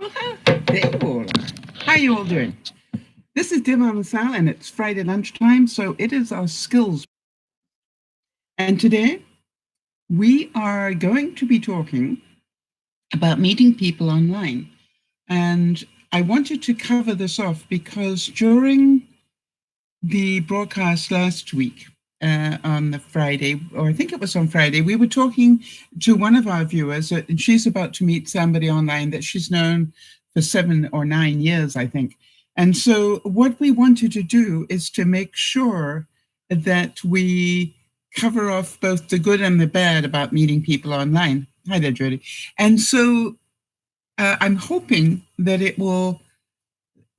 There you all are. How you all doing? This is DearMamaSal, and it's Friday lunchtime, so it is our skills. And today we are going to be talking about meeting people online. And I wanted to cover this off because during the broadcast last week, on the Friday, or I think it was on Friday, we were talking to one of our viewers, and she's about to meet somebody online that she's known for 7 or 9 years, I think. And so what we wanted to do is to make sure that we cover off both the good and the bad about meeting people online. Hi there, Jody. And so I'm hoping that it will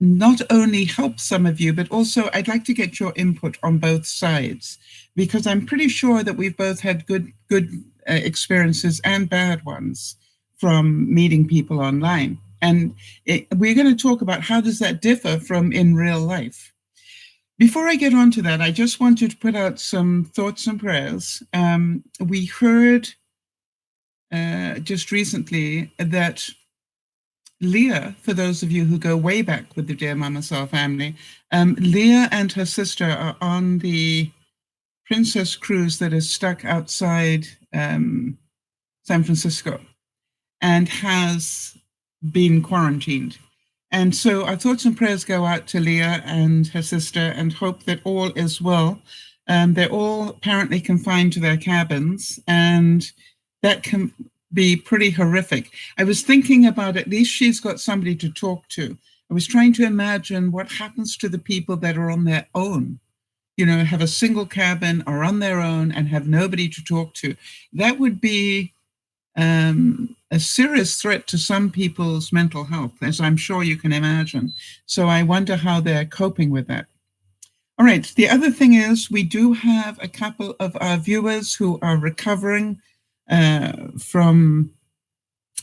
not only help some of you, but also I'd like to get your input on both sides, because I'm pretty sure that we've both had good experiences and bad ones from meeting people online. And we're going to talk about how does that differ from in real life. Before I get on to that, I just wanted to put out some thoughts and prayers. We heard just recently that Leah, for those of you who go way back with the DearMamaSal family, Leah and her sister are on the Princess cruise that is stuck outside San Francisco and has been quarantined. And so our thoughts and prayers go out to Leah and her sister and hope that all is well. They're all apparently confined to their cabins, and that can be pretty horrific. I was thinking about at least she's got somebody to talk to. I was trying to imagine what happens to the people that are on their own, have a single cabin, are on their own and have nobody to talk to. That would be a serious threat to some people's mental health, as I'm sure you can imagine. So I wonder how they're coping with that. All right, the other thing is we do have a couple of our viewers who are recovering from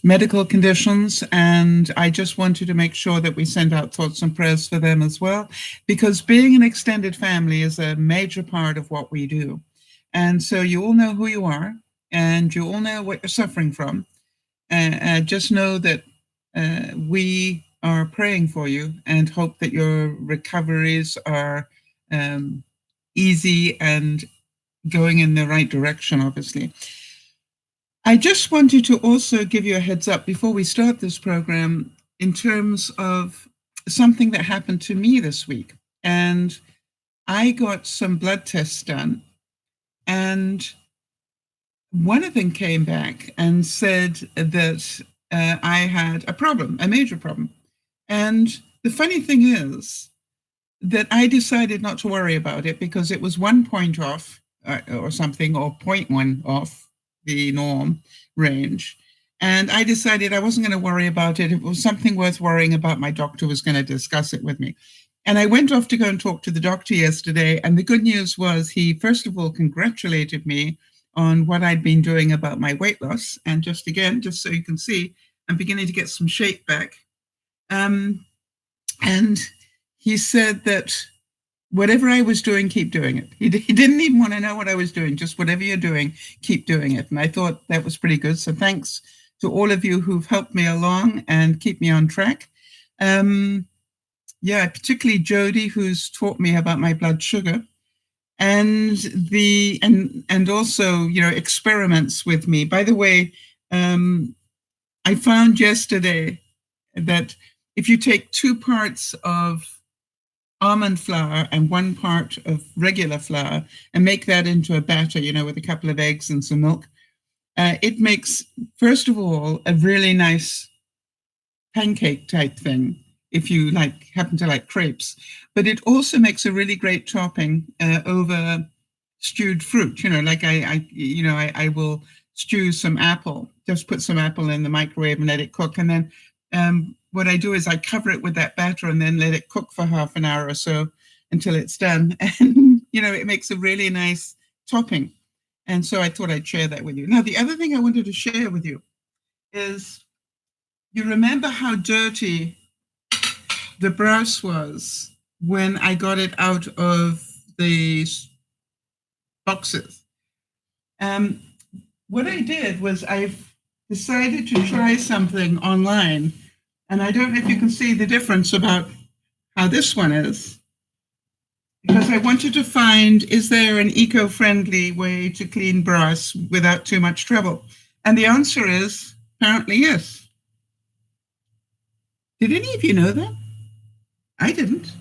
medical conditions, and I just wanted to make sure that we send out thoughts and prayers for them as well, because being an extended family is a major part of what we do. And so you all know who you are, and you all know what you're suffering from. Just know that we are praying for you and hope that your recoveries are easy and going in the right direction, obviously. I just wanted to also give you a heads up before we start this program in terms of something that happened to me this week. And I got some blood tests done, and one of them came back and said that I had a problem, a major problem. And the funny thing is that I decided not to worry about it because it was 1 point off or something, or 0.1 off the norm range. And I decided I wasn't going to worry about it. If it was something worth worrying about, my doctor was going to discuss it with me. And I went off to go and talk to the doctor yesterday. And the good news was he, first of all, congratulated me on what I'd been doing about my weight loss. And just so you can see, I'm beginning to get some shape back. And he said that whatever I was doing, keep doing it. He didn't even want to know what I was doing, just whatever you're doing, keep doing it. And I thought that was pretty good. So thanks to all of you who've helped me along and keep me on track. Particularly Jody, who's taught me about my blood sugar, and also, experiments with me. By the way, I found yesterday that if you take 2 parts of almond flour and 1 part of regular flour and make that into a batter, with a couple of eggs and some milk, it makes, first of all, a really nice pancake type thing if you happen to like crepes. But it also makes a really great topping over stewed fruit. I will stew some apple, just put some apple in the microwave and let it cook. And then what I do is I cover it with that batter and then let it cook for half an hour or so until it's done. And, it makes a really nice topping. And so I thought I'd share that with you. Now, the other thing I wanted to share with you is, you remember how dirty the brass was when I got it out of the boxes. What I did was I've decided to try something online And I don't know if you can see the difference about how this one is, because I wanted to find, is there an eco-friendly way to clean brass without too much trouble? And the answer is apparently yes. Did any of you know that? I didn't.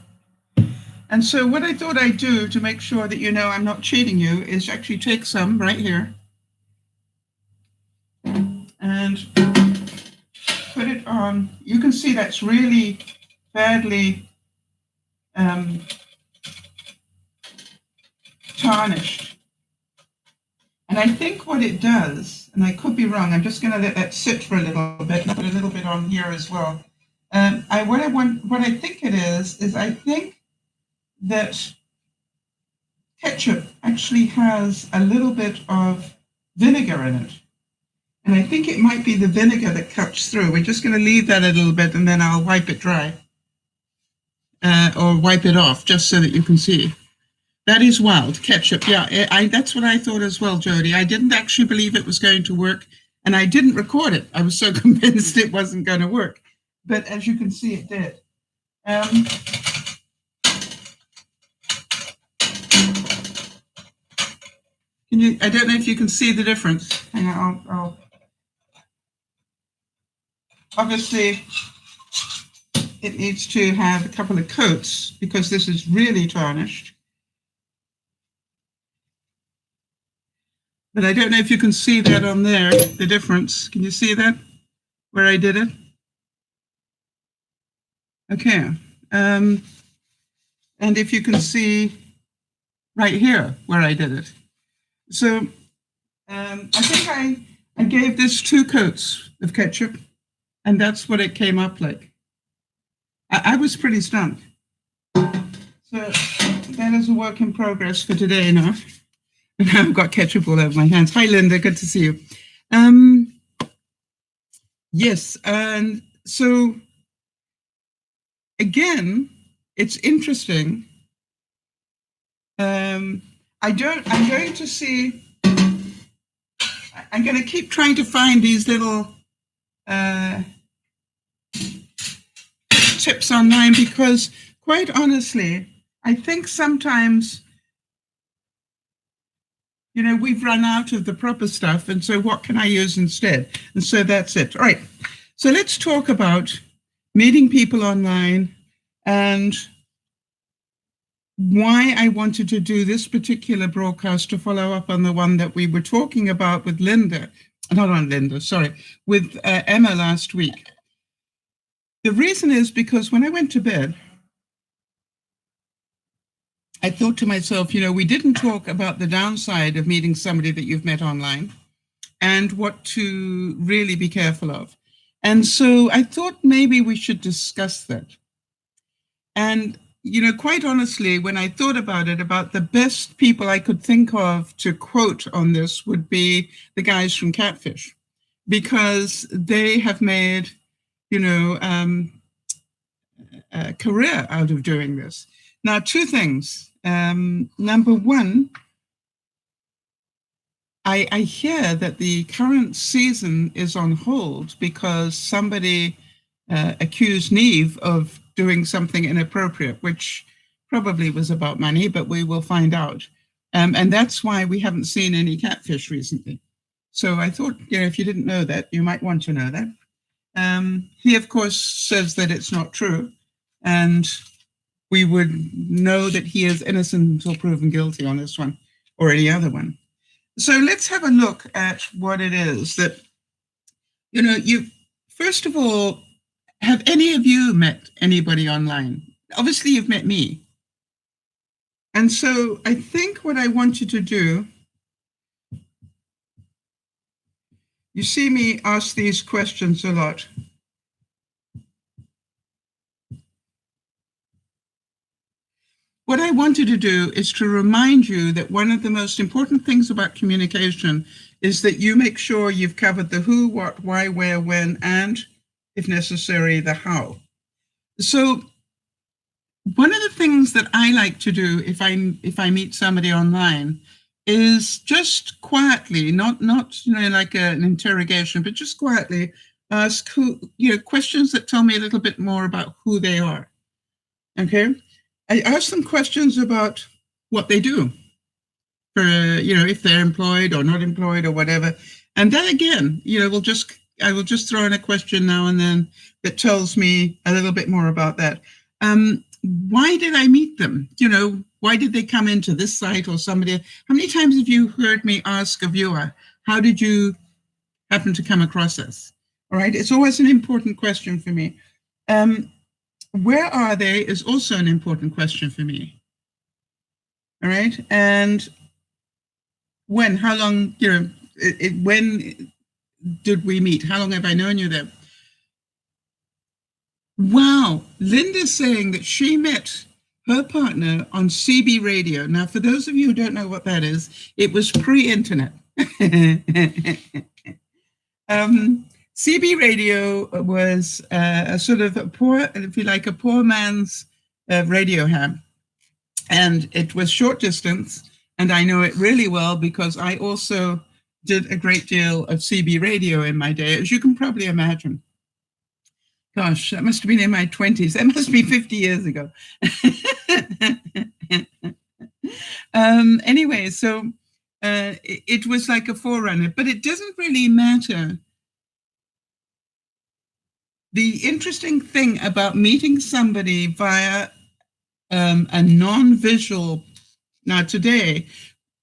And so what I thought I'd do to make sure that you know I'm not cheating you is actually take some right here and put it on. You can see that's really badly tarnished. And I think what it does, and I could be wrong, I'm just going to let that sit for a little bit and put a little bit on here as well. What I think it is I think that ketchup actually has a little bit of vinegar in it. And I think it might be the vinegar that cuts through. We're just going to leave that a little bit and then I'll wipe it dry. Or wipe it off just so that you can see. That is wild ketchup. Yeah, that's what I thought as well, Jody. I didn't actually believe it was going to work, and I didn't record it. I was so convinced it wasn't going to work. But as you can see, it did. I don't know if you can see the difference. Hang on, obviously, it needs to have a couple of coats because this is really tarnished. But I don't know if you can see that on there, the difference. Can you see that, where I did it? Okay. And if you can see right here where I did it. So I think I gave this 2 coats of ketchup, and that's what it came up like. I was pretty stunned. So that is a work in progress for today now. And I've got ketchup all over my hands. Hi, Linda. Good to see you. Yes, and so again, it's interesting. I'm going to keep trying to find these little tips online because, quite honestly, I think sometimes, you know, we've run out of the proper stuff, and so what can I use instead? And so that's it. All right, so let's talk about meeting people online and why I wanted to do this particular broadcast to follow up on the one that we were talking about with with Emma last week. The reason is because when I went to bed, I thought to myself, you know, we didn't talk about the downside of meeting somebody that you've met online and what to really be careful of. And so I thought maybe we should discuss that. And, you know, quite honestly, when I thought about it, about the best people I could think of to quote on this would be the guys from Catfish, because they have made, you know, a career out of doing this. Now, 2 things. Number one, I hear that the current season is on hold because somebody accused Neve of doing something inappropriate, which probably was about money, but we will find out. And that's why we haven't seen any Catfish recently. So I thought, you know, if you didn't know that, you might want to know that. He, of course, says that it's not true. And we would know that he is innocent until proven guilty on this one or any other one. So let's have a look at what it is that, you know, first of all, have any of you met anybody online? Obviously, you've met me. And so I think what I want you to do, you see me ask these questions a lot. What I wanted to do is to remind you that one of the most important things about communication is that you make sure you've covered the who, what, why, where, when, and, if necessary, the how. So one of the things that I like to do if I meet somebody online is just quietly, not you know, like an interrogation, but just quietly ask questions that tell me a little bit more about who they are. Okay. I ask them questions about what they do for, if they're employed or not employed or whatever. And then again, I will just throw in a question now and then that tells me a little bit more about that. Why did I meet them? Why did they come into this site or somebody? How many times have you heard me ask a viewer, how did you happen to come across us? All right. It's always an important question for me. Where are they is also an important question for me. All right. And when, how long, when did we meet? How long have I known you there? Wow. Linda's saying that she met her partner on CB radio. Now, for those of you who don't know what that is, it was pre-internet. CB radio was a sort of a poor, if you like, a poor man's radio ham. And it was short distance. And I know it really well because I also did a great deal of CB radio in my day, as you can probably imagine. Gosh, that must have been in my 20s. That must be 50 years ago. Anyway, so it was like a forerunner, but it doesn't really matter. The interesting thing about meeting somebody via a non-visual, now today,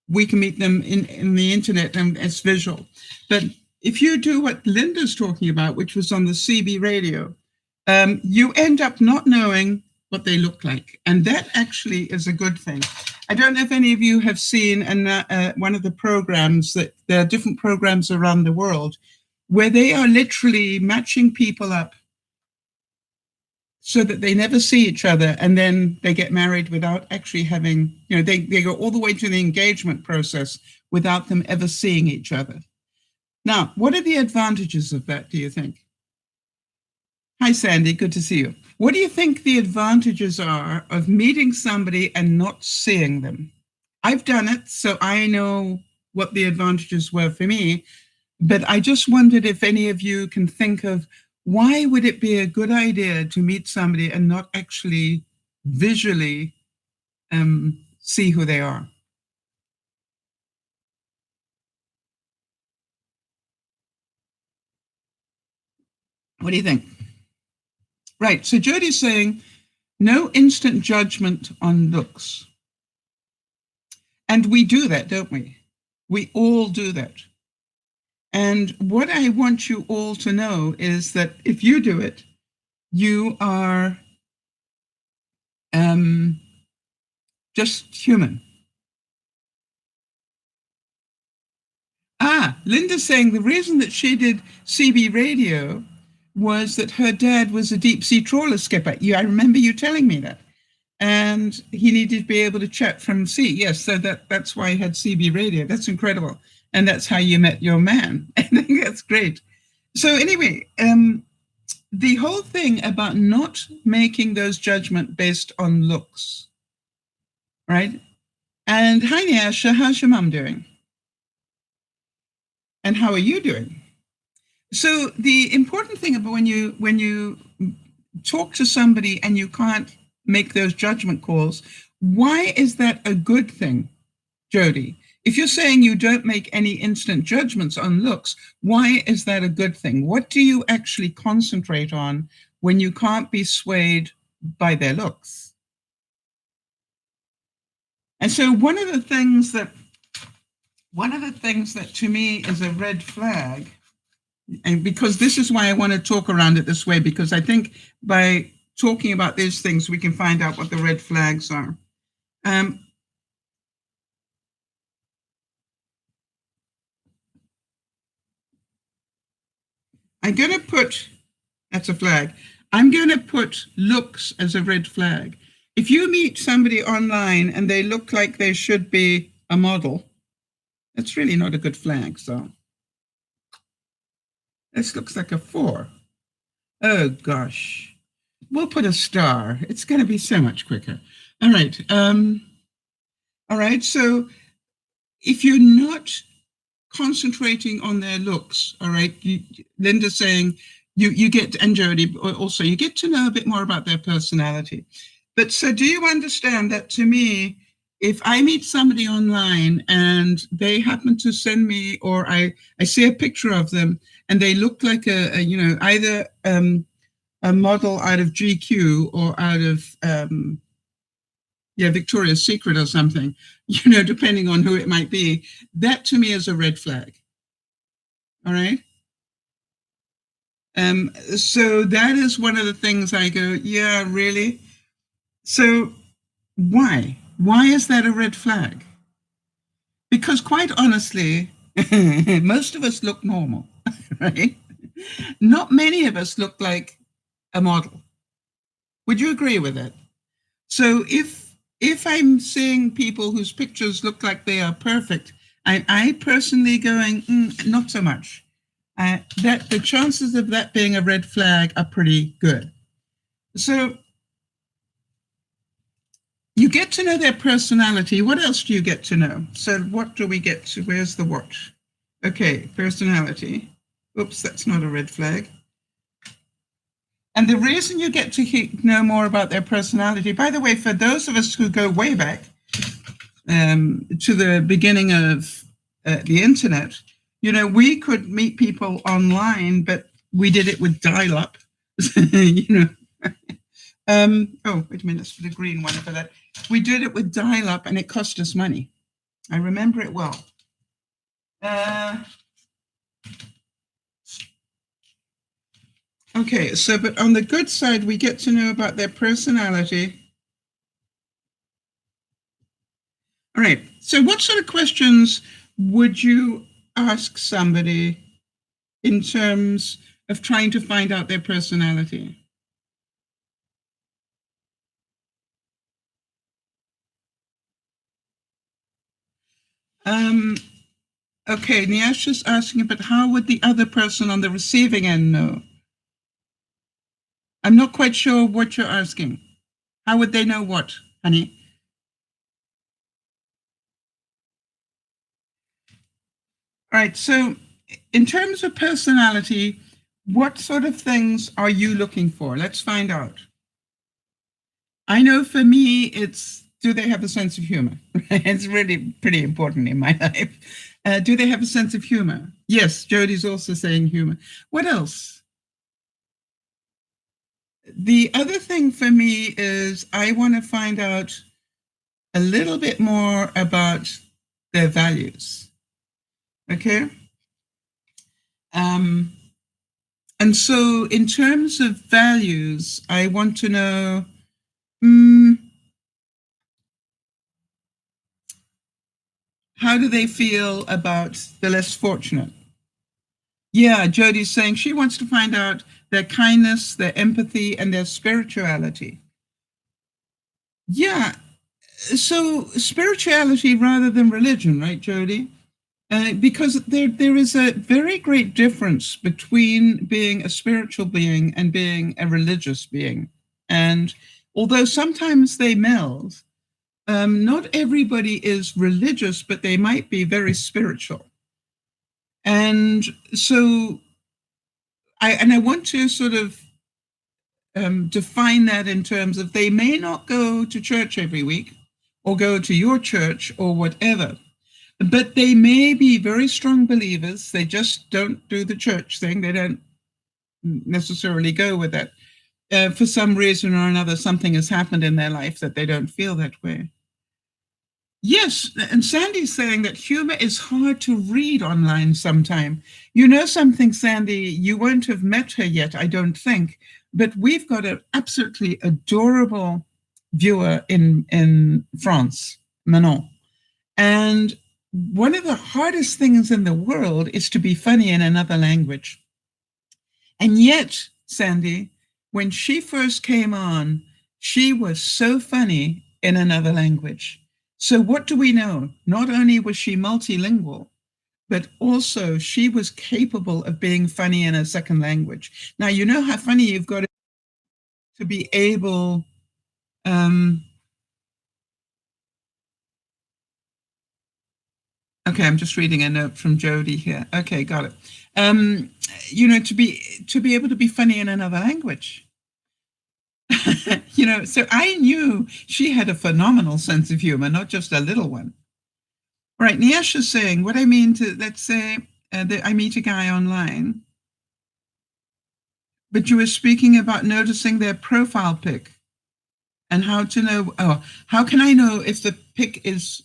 we can meet them in the internet and it's visual. But if you do what Linda's talking about, which was on the CB radio, you end up not knowing what they look like. And that actually is a good thing. I don't know if any of you have seen one of the programs, that there are different programs around the world where they are literally matching people up so that they never see each other, and then they get married without actually having, they go all the way to the engagement process without them ever seeing each other. Now, what are the advantages of that, do you think? Hi, Sandy, good to see you. What do you think the advantages are of meeting somebody and not seeing them? I've done it, so I know what the advantages were for me, but I just wondered if any of you can think of why would it be a good idea to meet somebody and not actually visually see who they are? What do you think? Right, so Jody's saying, no instant judgment on looks. And we do that, don't we? We all do that. And what I want you all to know is that if you do it, you are just human. Linda's saying the reason that she did CB radio was that her dad was a deep sea trawler skipper. I remember you telling me that. And he needed to be able to chat from sea. Yes, so that's why he had CB radio. That's incredible. And that's how you met your man. I think that's great. So anyway, the whole thing about not making those judgments based on looks, right? And hi, Nyasha, how's your mom doing? And how are you doing? So the important thing about when you talk to somebody and you can't make those judgment calls, why is that a good thing, Jody? If you're saying you don't make any instant judgments on looks, why is that a good thing? What do you actually concentrate on when you can't be swayed by their looks? And so one of the things that to me is a red flag, and because this is why I want to talk around it this way, because I think by talking about these things, we can find out what the red flags are. I'm going to put, that's a flag. I'm going to put looks as a red flag. If you meet somebody online and they look like they should be a model, that's really not a good flag. So this looks like a 4. Oh, gosh. We'll put a star. It's going to be so much quicker. All right. All right. So if you're not concentrating on their looks, all right, Linda's saying you get, and Jody also, you get to know a bit more about their personality. But so do you understand that to me, if I meet somebody online and they happen to send me, or I see a picture of them and they look like either a model out of GQ or out of Victoria's Secret or something, depending on who it might be, that to me is a red flag. All right. So that is one of the things I go, yeah, really? So why? Why is that a red flag? Because quite honestly, most of us look normal, right? Not many of us look like a model. Would you agree with that? So if I'm seeing people whose pictures look like they are perfect, I personally going, not so much. That the chances of that being a red flag are pretty good. So you get to know their personality. What else do you get to know? So what do we get to? Where's the what? Okay, personality. Oops, that's not a red flag. And the reason you get to know more about their personality, by the way, for those of us who go way back to the beginning of the internet, we could meet people online, but we did it with dial-up. Oh, wait a minute, let's put a green one for that. We did it with dial-up and it cost us money. I remember it well. Okay, so but on the good side, we get to know about their personality. All right, so what sort of questions would you ask somebody in terms of trying to find out their personality? Okay, Nia's just asking, but how would the other person on the receiving end know? I'm not quite sure what you're asking. How would they know what, honey? All right, so in terms of personality, what sort of things are you looking for? Let's find out. I know for me, it's do they have a sense of humor? It's really pretty important in my life. Do they have a sense of humor? Yes, Jody's also saying humor. What else? The other thing for me is I want to find out a little bit more about their values. Okay. And so, in terms of values, I want to know how do they feel about the less fortunate? Yeah, Jody's saying she wants to find out their kindness, their empathy, and their spirituality. Yeah, so spirituality rather than religion, right, Jody? Because there is a very great difference between being a spiritual being and being a religious being. And although sometimes they meld, not everybody is religious, but they might be very spiritual. And so I want to sort of define that in terms of they may not go to church every week or go to your church or whatever, but they may be very strong believers. They just don't do the church thing. They don't necessarily go with that. For some reason or another, something has happened in their life that they don't feel that way. Yes, and Sandy's saying that humor is hard to read online sometime. You know something, Sandy, you won't have met her yet, I don't think, but we've got an absolutely adorable viewer in France, Manon. And one of the hardest things in the world is to be funny in another language. And yet, Sandy, when she first came on, she was so funny in another language. So what do we know? Not only was she multilingual, but also she was capable of being funny in a second language. Now, you know how funny you've got to be able Okay, I'm just reading a note from Jody here. Okay, got it. You know, to be able to be funny in another language. You know, so I knew she had a phenomenal sense of humor, not just a little one. Right, Nyasha's saying, what I mean to, let's say that I meet a guy online, but you were speaking about noticing their profile pic and how to know, oh, how can I know if the pic is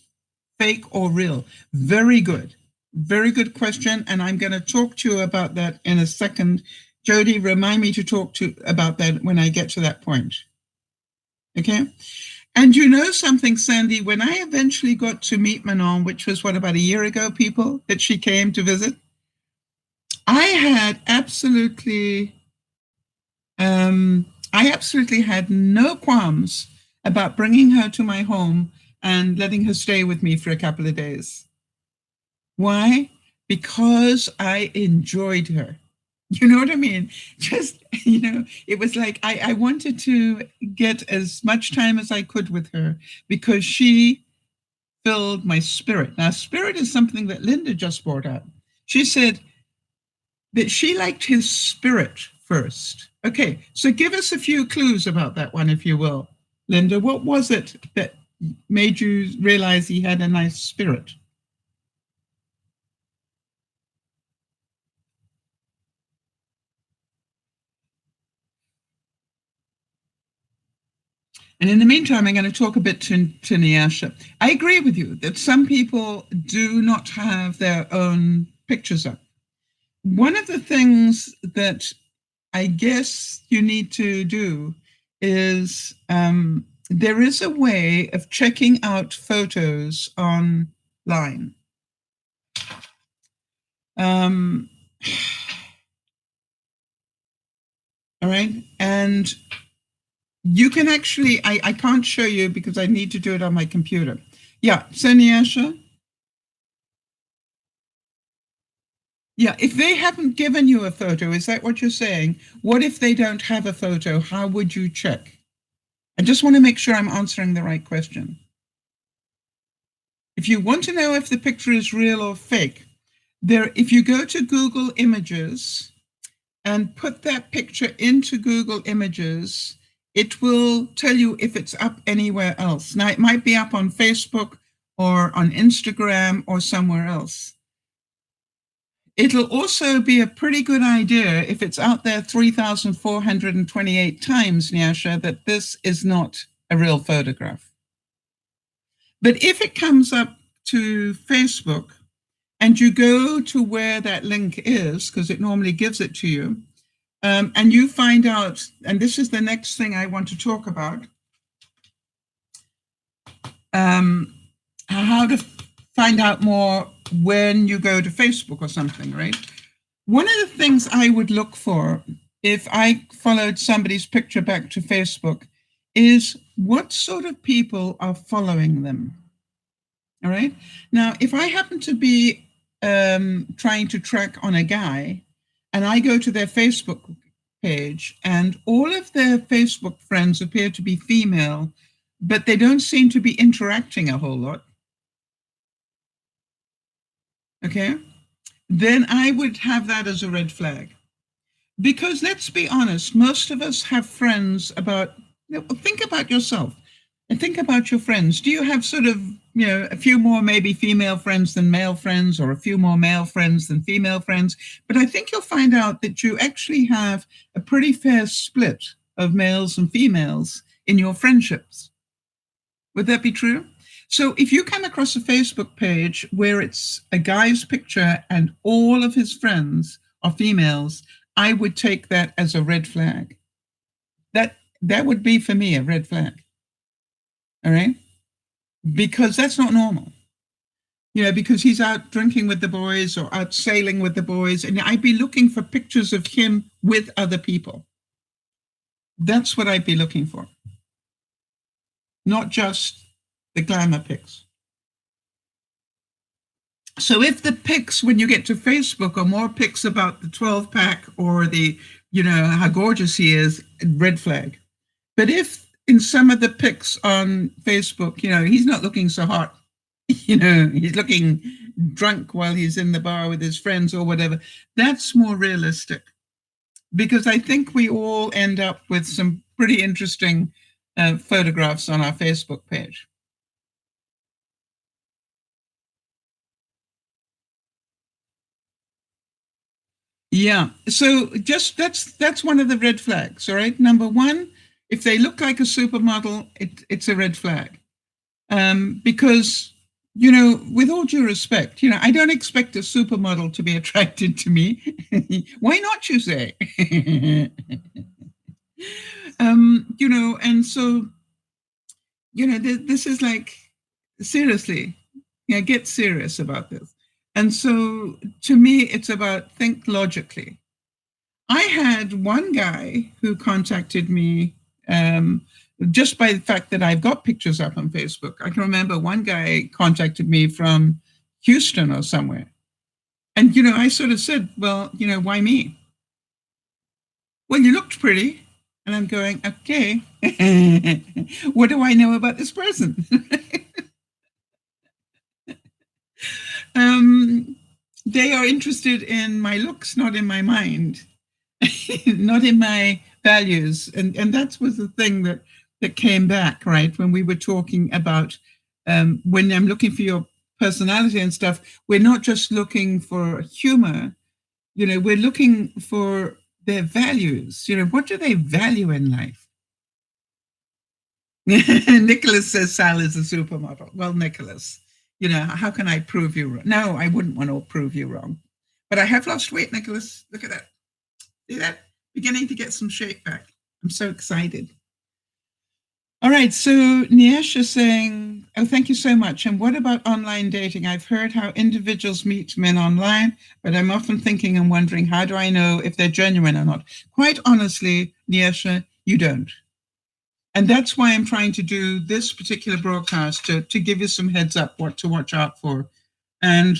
fake or real? Very good. Very good question. And I'm going to talk to you about that in a second. Jody, remind me to talk to about that when I get to that point. Okay. And you know something, Sandy, when I eventually got to meet Manon, which was what, about a year ago, people, that she came to visit, I had absolutely, had no qualms about bringing her to my home and letting her stay with me for a couple of days. Why? Because I enjoyed her. You know what I mean? Just, you know, it was like I wanted to get as much time as I could with her because she filled my spirit. Now, spirit is something that Linda just brought up. She said that she liked his spirit first. Okay, so give us a few clues about that one, if you will. Linda, what was it that made you realize he had a nice spirit? And in the meantime, I'm going to talk a bit to Nyasha. I agree with you that some people do not have their own pictures up. One of the things that I guess you need to do is there is a way of checking out photos online. All right. And you can actually, I can't show you because I need to do it on my computer. Yeah. So Nyasha? Yeah, if they haven't given you a photo, is that what you're saying? What if they don't have a photo? How would you check? I just want to make sure I'm answering the right question. If you want to know if the picture is real or fake, if you go to Google Images and put that picture into Google Images, it will tell you if it's up anywhere else. Now, it might be up on Facebook or on Instagram or somewhere else. It'll also be a pretty good idea if it's out there 3,428 times, Nyasha, that this is not a real photograph. But if it comes up to Facebook and you go to where that link is, because it normally gives it to you, and you find out, and this is the next thing I want to talk about, how to find out more when you go to Facebook or something, right? One of the things I would look for if I followed somebody's picture back to Facebook is what sort of people are following them. All right. Now, if I happen to be trying to track on a guy and I go to their Facebook page and all of their Facebook friends appear to be female, but they don't seem to be interacting a whole lot, okay, then I would have that as a red flag. Because let's be honest, most of us have friends about, think about yourself and think about your friends. Do you have sort of, a few more maybe female friends than male friends, or a few more male friends than female friends? But I think you'll find out that you actually have a pretty fair split of males and females in your friendships. Would that be true? So if you come across a Facebook page where it's a guy's picture and all of his friends are females, I would take that as a red flag. That would be for me a red flag. All right? Because that's not normal. Because he's out drinking with the boys or out sailing with the boys, and I'd be looking for pictures of him with other people. That's what I'd be looking for. Not just the glamour pics. So if the pics, when you get to Facebook, are more pics about the 12-pack or the, how gorgeous he is, red flag. But if in some of the pics on Facebook, he's not looking so hot, he's looking, drunk while he's in the bar with his friends or whatever. That's more realistic, because I think we all end up with some pretty interesting photographs on our Facebook page. Yeah. So just that's one of the red flags. All right. Number one, if they look like a supermodel, it's a red flag. Because, with all due respect, I don't expect a supermodel to be attracted to me. Why not, you say? And so, this is like, seriously, get serious about this. And so to me, it's about think logically. I had one guy who contacted me just by the fact that I've got pictures up on Facebook. I can remember one guy contacted me from Houston or somewhere. And, I sort of said, well, why me? Well, you looked pretty. And I'm going, okay, what do I know about this person? They are interested in my looks, not in my mind, not in my values. And that was the thing that came back, right? When we were talking about when I'm looking for your personality and stuff, we're not just looking for humor, we're looking for their values. What do they value in life? Nicholas says Sal is a supermodel. Well, Nicholas, how can I prove you wrong? No, I wouldn't want to prove you wrong. But I have lost weight, Nicholas. Look at that. See that? Beginning to get some shape back. I'm so excited. All right, so Niesh is saying, oh, thank you so much. And what about online dating? I've heard how individuals meet men online, but I'm often thinking and wondering, how do I know if they're genuine or not? Quite honestly, Niesh, you don't. And that's why I'm trying to do this particular broadcast to give you some heads up what to watch out for. And,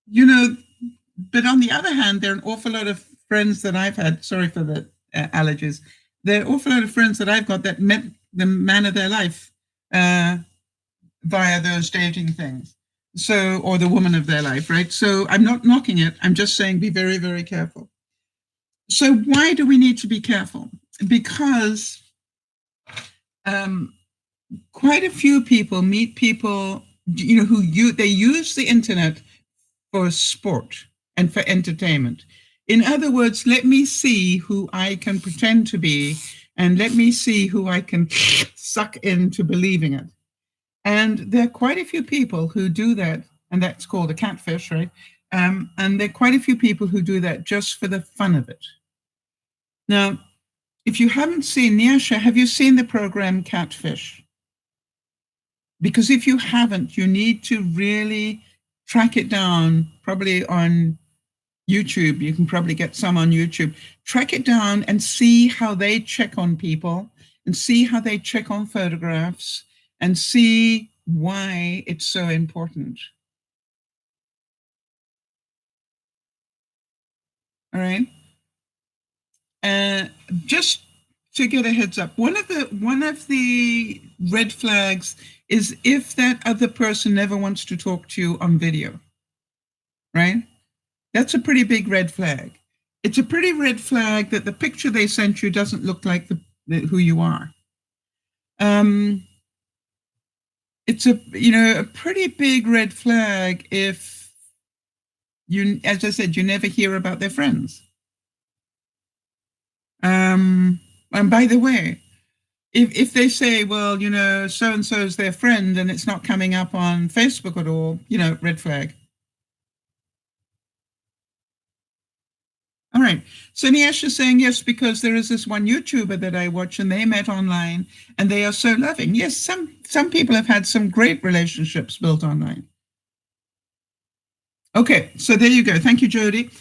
but on the other hand, there are an awful lot of friends that I've had, sorry for the allergies, there are an awful lot of friends that I've got that met the man of their life via those dating things. So, or the woman of their life, right? So I'm not knocking it. I'm just saying be very, very careful. So why do we need to be careful? Because quite a few people meet people, they use the internet for sport and for entertainment. In other words, let me see who I can pretend to be, and let me see who I can suck into believing it. And there are quite a few people who do that, and that's called a catfish, right? And there are quite a few people who do that just for the fun of it. Now, if you haven't seen, Nyasha, have you seen the program Catfish? Because if you haven't, you need to really track it down, probably on YouTube. You can probably get some on YouTube. Track it down and see how they check on people, and see how they check on photographs, and see why it's so important. All right. Just to get a heads up, one of the red flags is if that other person never wants to talk to you on video, right? That's a pretty big red flag. It's a pretty red flag that the picture they sent you doesn't look like who you are. It's a pretty big red flag if you, as I said, you never hear about their friends. And by the way, if they say, well, so and so is their friend, and it's not coming up on Facebook at all, red flag. All right. So Niesh is saying yes, because there is this one YouTuber that I watch, and they met online, and they are so loving. Yes, some people have had some great relationships built online. Okay, so there you go. Thank you, Jody.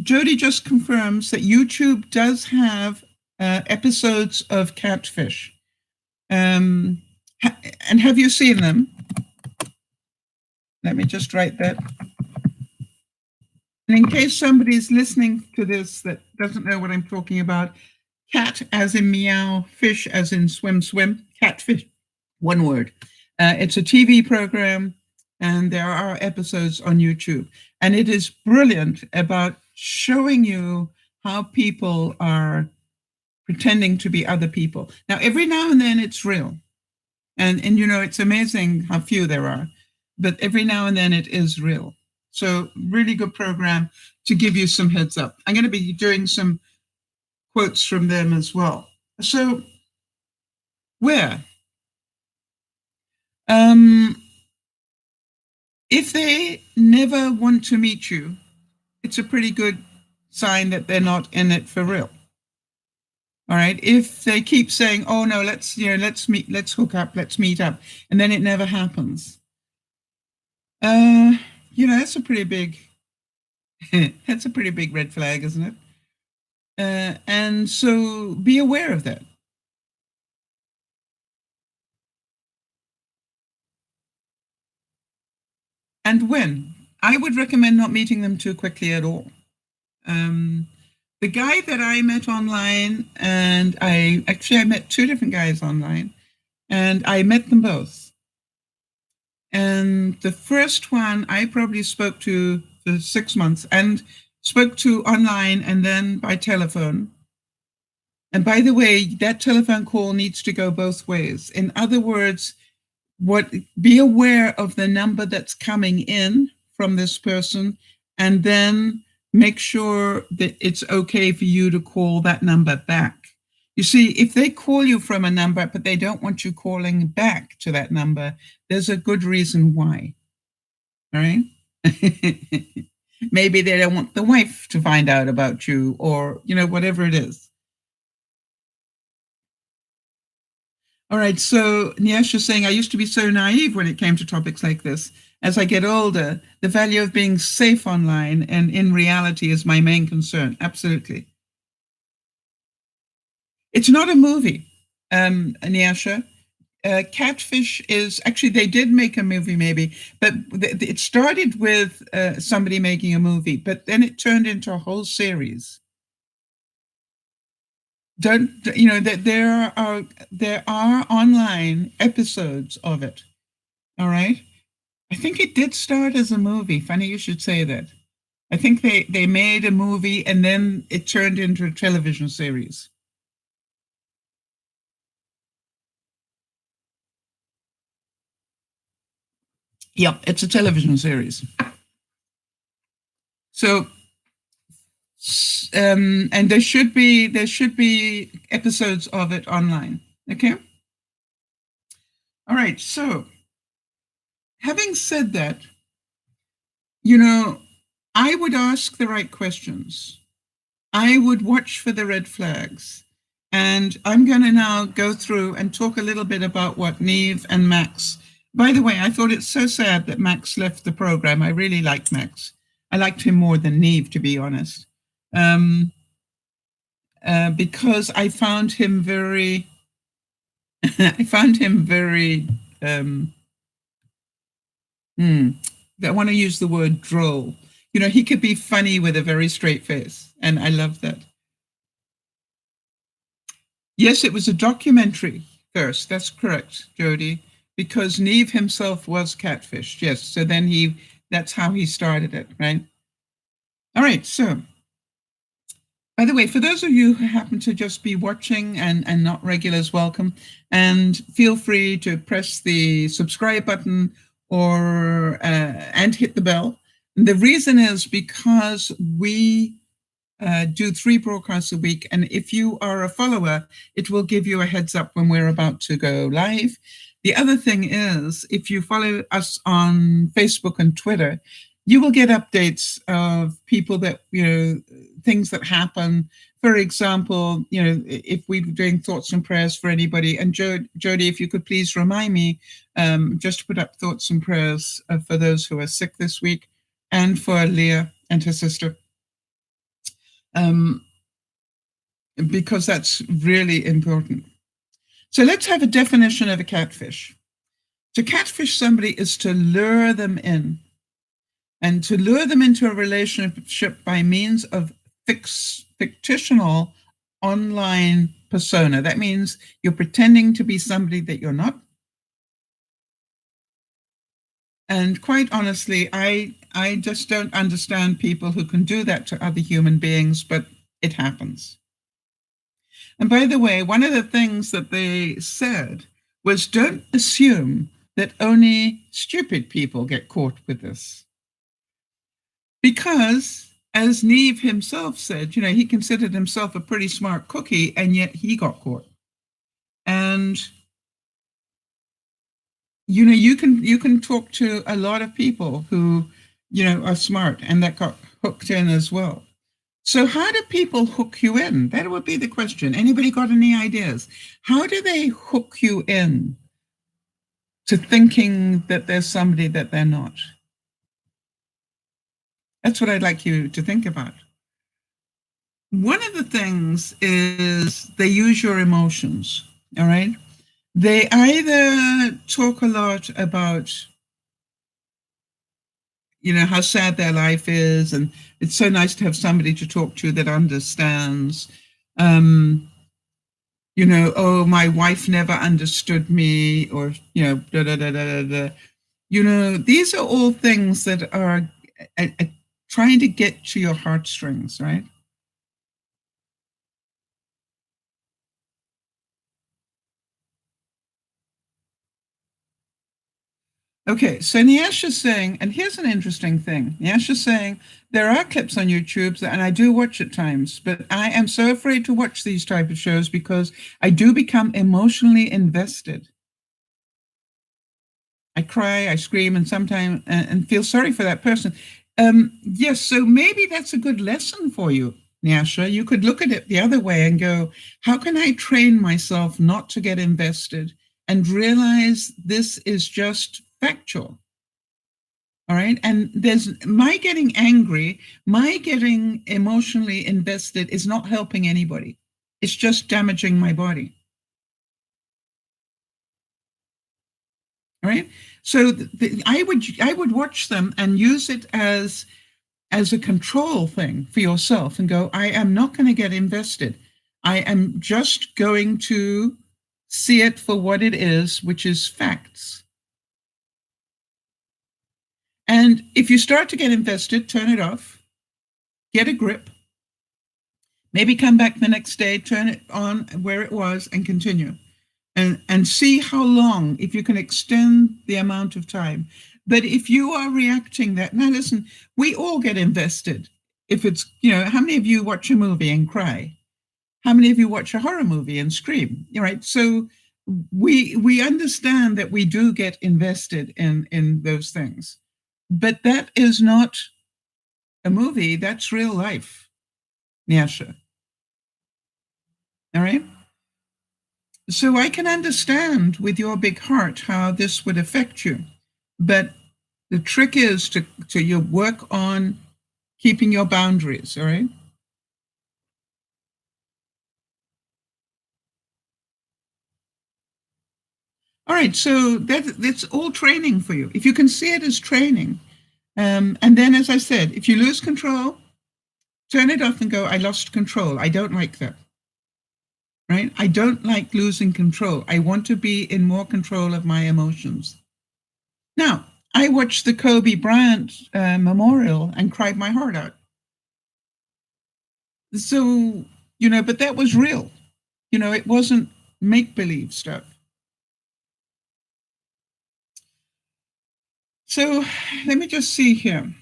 Jody just confirms that YouTube does have episodes of Catfish. And have you seen them? Let me just write that. And in case somebody's listening to this that doesn't know what I'm talking about, cat as in meow, fish as in swim, Catfish, one word. It's a TV program. And there are episodes on YouTube. And it is brilliant about showing you how people are pretending to be other people. Now, every now and then it's real. And you know, it's amazing how few there are, but every now and then it is real. So really good program to give you some heads up. I'm going to be doing some quotes from them as well. So where? If they never want to meet you, it's a pretty good sign that they're not in it for real. All right. If they keep saying, "Oh no, let's meet, let's hook up, let's meet up," and then it never happens, that's a pretty big that's a pretty big red flag, isn't it? And so be aware of that. And when? I would recommend not meeting them too quickly at all. The guy that I met online, and I met two different guys online, and I met them both. And the first one I probably spoke to for 6 months, and spoke to online and then by telephone. And by the way, that telephone call needs to go both ways. In other words, be aware of the number that's coming in from this person, and then make sure that it's okay for you to call that number back. You see, if they call you from a number, but they don't want you calling back to that number, there's a good reason why. All right? Maybe they don't want the wife to find out about you, or, whatever it is. All right, so Niyasha is saying, I used to be so naive when it came to topics like this. As I get older, the value of being safe online and in reality is my main concern. Absolutely. It's not a movie, Niyasha. Catfish is actually, they did make a movie maybe, but it started with somebody making a movie, but then it turned into a whole series. There are online episodes of it. All right. I think it did start as a movie. Funny you should say that. I think they made a movie and then it turned into a television series. Yep, it's a television series. So, and there should be episodes of it online. Okay. All right. So, having said that, I would ask the right questions. I would watch for the red flags. And I'm going to now go through and talk a little bit about what Neve and Max. By the way, I thought it's so sad that Max left the program. I really liked Max. I liked him more than Neve, to be honest, because I found him very. I found him very. I want to use the word droll. He could be funny with a very straight face, and I love that. Yes, it was a documentary first. That's correct, Jody, because Neve himself was catfished. Yes, so then that's how he started it, right? All right, so by the way, for those of you who happen to just be watching and not regulars, welcome, and feel free to press the subscribe button or and hit the bell. And the reason is because we do 3 broadcasts a week. And if you are a follower, it will give you a heads up when we're about to go live. The other thing is, if you follow us on Facebook and Twitter, you will get updates of people that, things that happen. For example, if we're doing thoughts and prayers for anybody, and Jody, if you could please remind me just to put up thoughts and prayers for those who are sick this week, and for Leah and her sister. Because that's really important. So let's have a definition of a catfish. To catfish somebody is to lure them in, and to lure them into a relationship by means of fictional online persona. That means you're pretending to be somebody that you're not. And quite honestly, I just don't understand people who can do that to other human beings, but it happens. And by the way, one of the things that they said was don't assume that only stupid people get caught with this. Because, as Neve himself said, he considered himself a pretty smart cookie, and yet he got caught. And you can talk to a lot of people who are smart and that got hooked in as well. So how do people hook you in? That would be the question. Anybody got any ideas? How do they hook you in to thinking that there's somebody that they're not? That's what I'd like you to think about. One of the things is they use your emotions, all right? They either talk a lot about how sad their life is, and it's so nice to have somebody to talk to that understands. Oh, my wife never understood me, or da da da da da. These are all things that are trying to get to your heartstrings, right? Okay, so Nyasha's saying, and here's an interesting thing. Nyasha's saying, there are clips on YouTube, and I do watch at times, but I am so afraid to watch these type of shows because I do become emotionally invested. I cry, I scream, and sometimes and feel sorry for that person. Yes, so maybe that's a good lesson for you, Nyasha. You could look at it the other way and go, how can I train myself not to get invested and realize this is just factual? All right. And there's my getting angry, my getting emotionally invested is not helping anybody. It's just damaging my body. All right. So I would watch them and use it as a control thing for yourself and go, I am not going to get invested. I am just going to see it for what it is, which is facts. And if you start to get invested, turn it off, get a grip, maybe come back the next day, turn it on where it was, and continue. And see how long, if you can extend the amount of time. But if you are reacting that, now listen, we all get invested. If it's, how many of you watch a movie and cry? How many of you watch a horror movie and scream? Right. So we understand that we do get invested in those things. But that is not a movie, that's real life, Nyasha. All right. So I can understand with your big heart how this would affect you. But the trick is to you work on keeping your boundaries, all right? All right, so that's all training for you. If you can see it as training, and then, as I said, if you lose control, turn it off and go, I lost control. I don't like that, right? I don't like losing control. I want to be in more control of my emotions. Now, I watched the Kobe Bryant memorial and cried my heart out. So, but that was real. It wasn't make believe stuff. So let me just see here.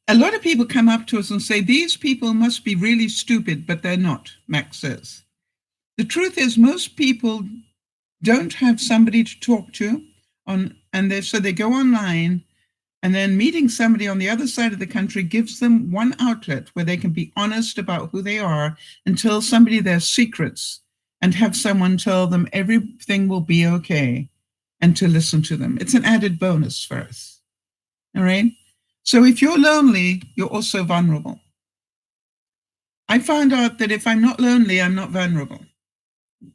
A lot of people come up to us and say, these people must be really stupid, but they're not, Max says. The truth is, most people don't have somebody to talk to so they go online, and then meeting somebody on the other side of the country gives them one outlet where they can be honest about who they are and tell somebody their secrets and have someone tell them everything will be okay and to listen to them. It's an added bonus for us. All right. So if you're lonely, you're also vulnerable. I found out that if I'm not lonely, I'm not vulnerable.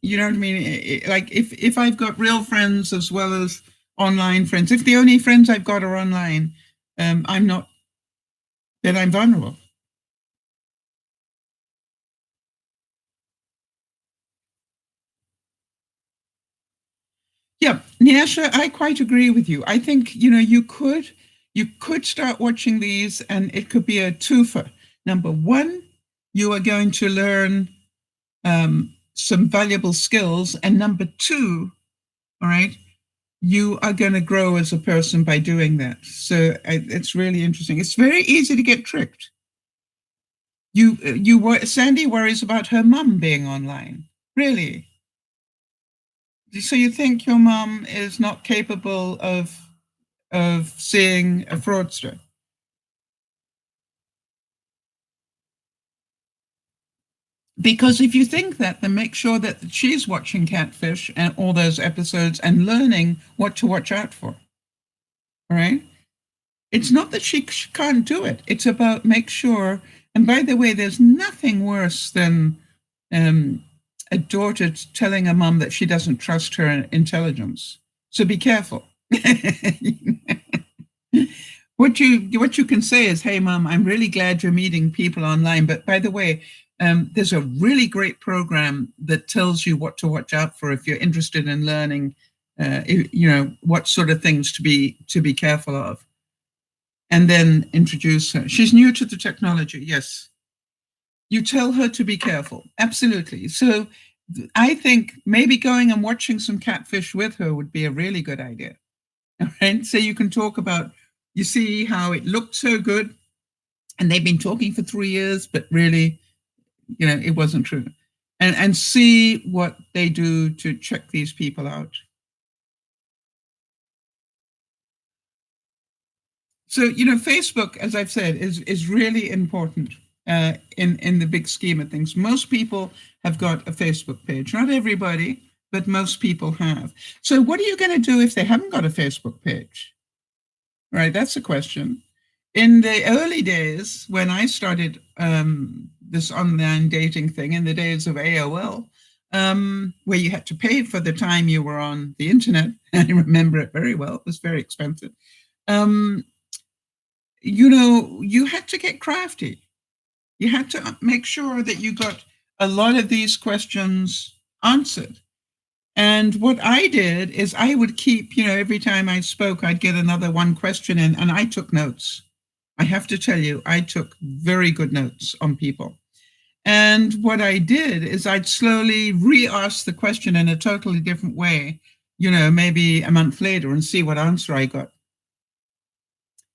You know what I mean? Like if I've got real friends as well as online friends, if the only friends I've got are online, I'm not, then I'm vulnerable. Yeah, Nyasha, I quite agree with you. I think, you could start watching these and it could be a twofer. Number one, you are going to learn some valuable skills. And number two, all right, you are going to grow as a person by doing that. So it's really interesting. It's very easy to get tricked. Sandy worries about her mum being online. Really? So you think your mum is not capable of seeing a fraudster? Because if you think that, then make sure that she's watching Catfish and all those episodes and learning what to watch out for. All right? It's not that she can't do it. It's about make sure. And by the way, there's nothing worse than um, a daughter telling a mum that she doesn't trust her intelligence. So be careful. What you can say is, "Hey, mom, I'm really glad you're meeting people online. But by the way, there's a really great program that tells you what to watch out for if you're interested in learning. What sort of things to be careful of." And then introduce her. She's new to the technology. Yes, you tell her to be careful. Absolutely. So I think maybe going and watching some Catfish with her would be a really good idea. All right. So you can talk about, you see how it looked so good and they've been talking for 3 years, but really, it wasn't true. And see what they do to check these people out. So, Facebook, as I've said, is really important in the big scheme of things. Most people have got a Facebook page. Not everybody, but most people have. So what are you going to do if they haven't got a Facebook page? Right, that's a question. In the early days, when I started this online dating thing, in the days of AOL, where you had to pay for the time you were on the internet, I remember it very well. It was very expensive. Um, you had to get crafty. You had to make sure that you got a lot of these questions answered. And what I did is I would keep, every time I spoke, I'd get another one question in, and I took notes. I have to tell you, I took very good notes on people. And what I did is I'd slowly re-ask the question in a totally different way, maybe a month later and see what answer I got.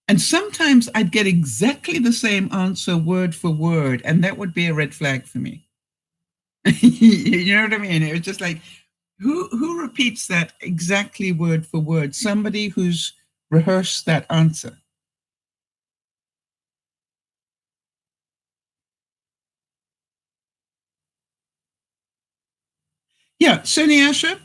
And sometimes I'd get exactly the same answer word for word, and that would be a red flag for me. You know what I mean? It was just like, who repeats that exactly word for word? Somebody who's rehearsed that answer. Yeah, so Nyasha,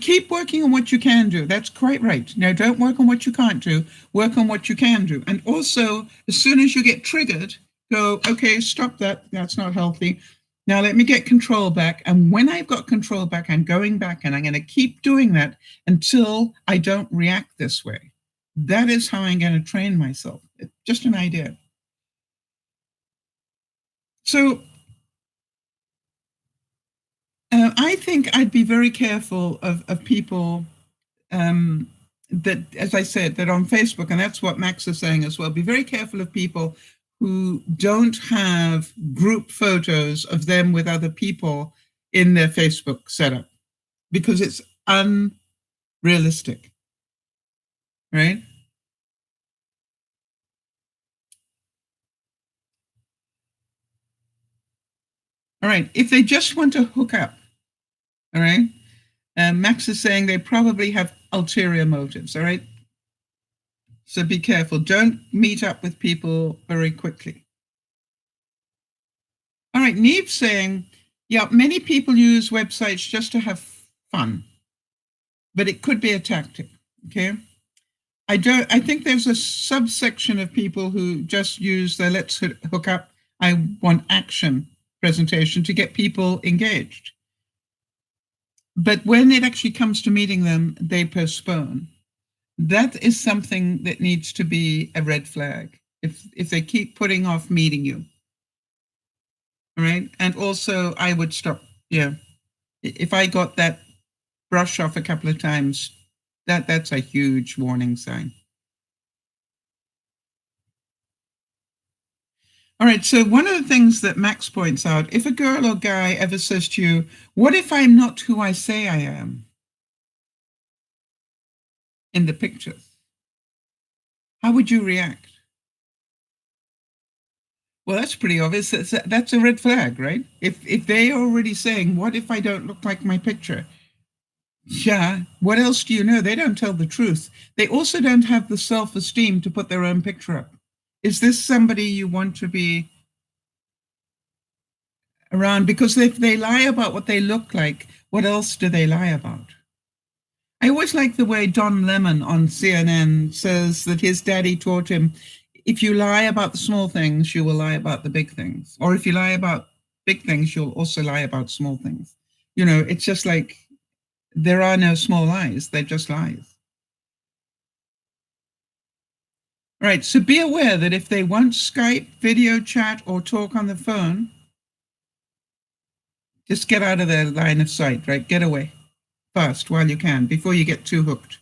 keep working on what you can do. That's quite right. Now, don't work on what you can't do. Work on what you can do. And also, as soon as you get triggered, go, okay, stop that. That's not healthy. Now, let me get control back. And when I've got control back, I'm going back and I'm going to keep doing that until I don't react this way. That is how I'm going to train myself. It's just an idea. So I think I'd be very careful of people um, that, as I said, that on Facebook, and that's what Max is saying as well, be very careful of people who don't have group photos of them with other people in their Facebook setup because it's unrealistic, right? All right. If they just want to hook up, all right, Max is saying they probably have ulterior motives, all right? So be careful. Don't meet up with people very quickly. All right, Neve's saying, yeah, many people use websites just to have fun, but it could be a tactic. Okay. I think there's a subsection of people who just use the let's hook up, I want action presentation to get people engaged. But when it actually comes to meeting them, they postpone. That is something that needs to be a red flag if they keep putting off meeting you. All right. And also I would stop. Yeah. If I got that brush off a couple of times, That's a huge warning sign. All right, so one of the things that Max points out, if a girl or guy ever says to you, what if I'm not who I say I am in the pictures? How would you react? Well, that's pretty obvious. That's a red flag, right? If they're already saying, what if I don't look like my picture? Yeah, what else do you know? They don't tell the truth. They also don't have the self-esteem to put their own picture up. Is this somebody you want to be around? Because if they lie about what they look like, what else do they lie about? I always like the way Don Lemon on CNN says that his daddy taught him, if you lie about the small things, you will lie about the big things. Or if you lie about big things, you'll also lie about small things. You know, it's just like there are no small lies, they're just lies. Right, so be aware that if they want Skype, video chat, or talk on the phone, just get out of their line of sight, right? Get away fast while you can, before you get too hooked.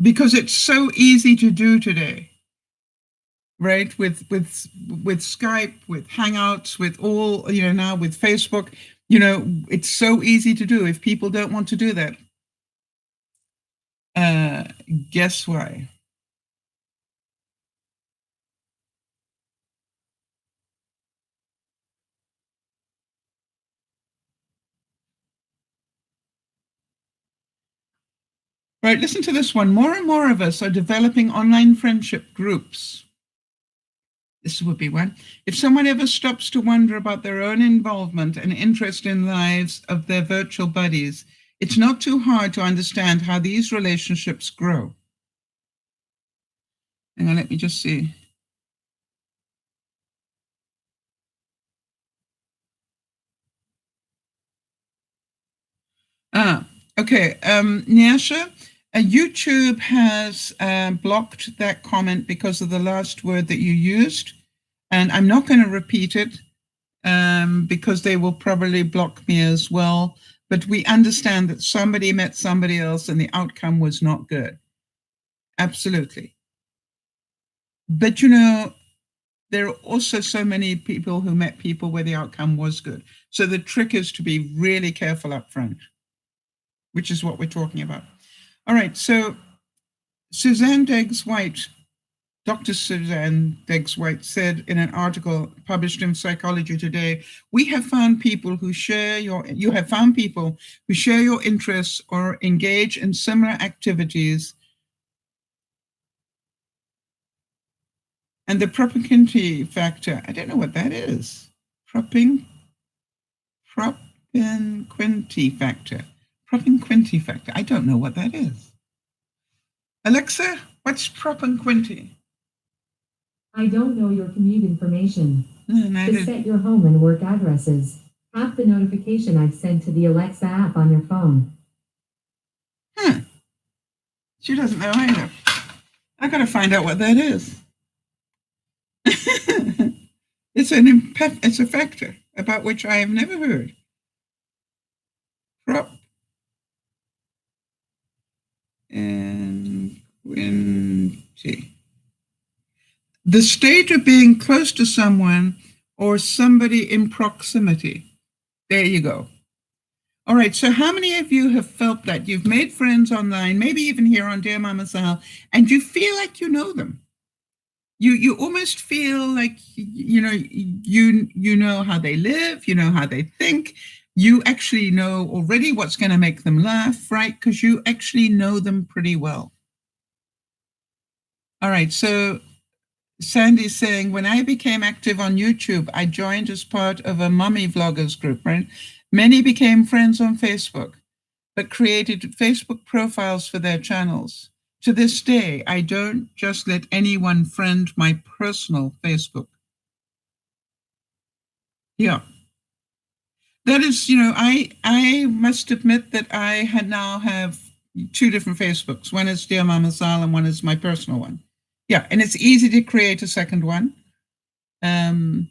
Because it's so easy to do today, right? With Skype, with Hangouts, with all, you know, now with Facebook, you know, it's so easy to do. If people don't want to do that, guess why? Right, listen to this one. More and more of us are developing online friendship groups. This would be one. If someone ever stops to wonder about their own involvement and interest in lives of their virtual buddies, it's not too hard to understand how these relationships grow. Hang on, let me just see. Okay. Nyasha, YouTube has blocked that comment because of the last word that you used. And I'm not going to repeat it because they will probably block me as well. But we understand that somebody met somebody else and the outcome was not good. Absolutely. But, you know, there are also so many people who met people where the outcome was good. So the trick is to be really careful up front, which is what we're talking about. All right, so Suzanne Deggs-White, Dr. Suzanne Deggs-White said in an article published in Psychology Today, you have found people who share your interests or engage in similar activities. And the propinquity factor, I don't know what that is. Propinquity factor. Propinquity factor, I don't know what that is. Alexa, what's propinquity? I don't know your commute information. No, to set your home and work addresses, tap the notification I've sent to the Alexa app on your phone. Huh. She doesn't know either. I gotta find out what that is. It's a factor about which I have never heard. Prop and quinty. The state of being close to someone or somebody in proximity. There you go. All right, so how many of you have felt that you've made friends online, maybe even here on Dear Mama Sal, and you feel like you know them? You almost feel like you know how they live, you know how they think, you actually know already what's going to make them laugh, right? Because you actually know them pretty well. All right, so Sandy's saying, when I became active on YouTube, I joined as part of a mommy vloggers group, right? Many became friends on Facebook, but created Facebook profiles for their channels. To this day, I don't just let anyone friend my personal Facebook. Yeah. That is, I must admit that I now have two different Facebooks. One is Dear Mama Sal and one is my personal one. Yeah, and it's easy to create a second one. And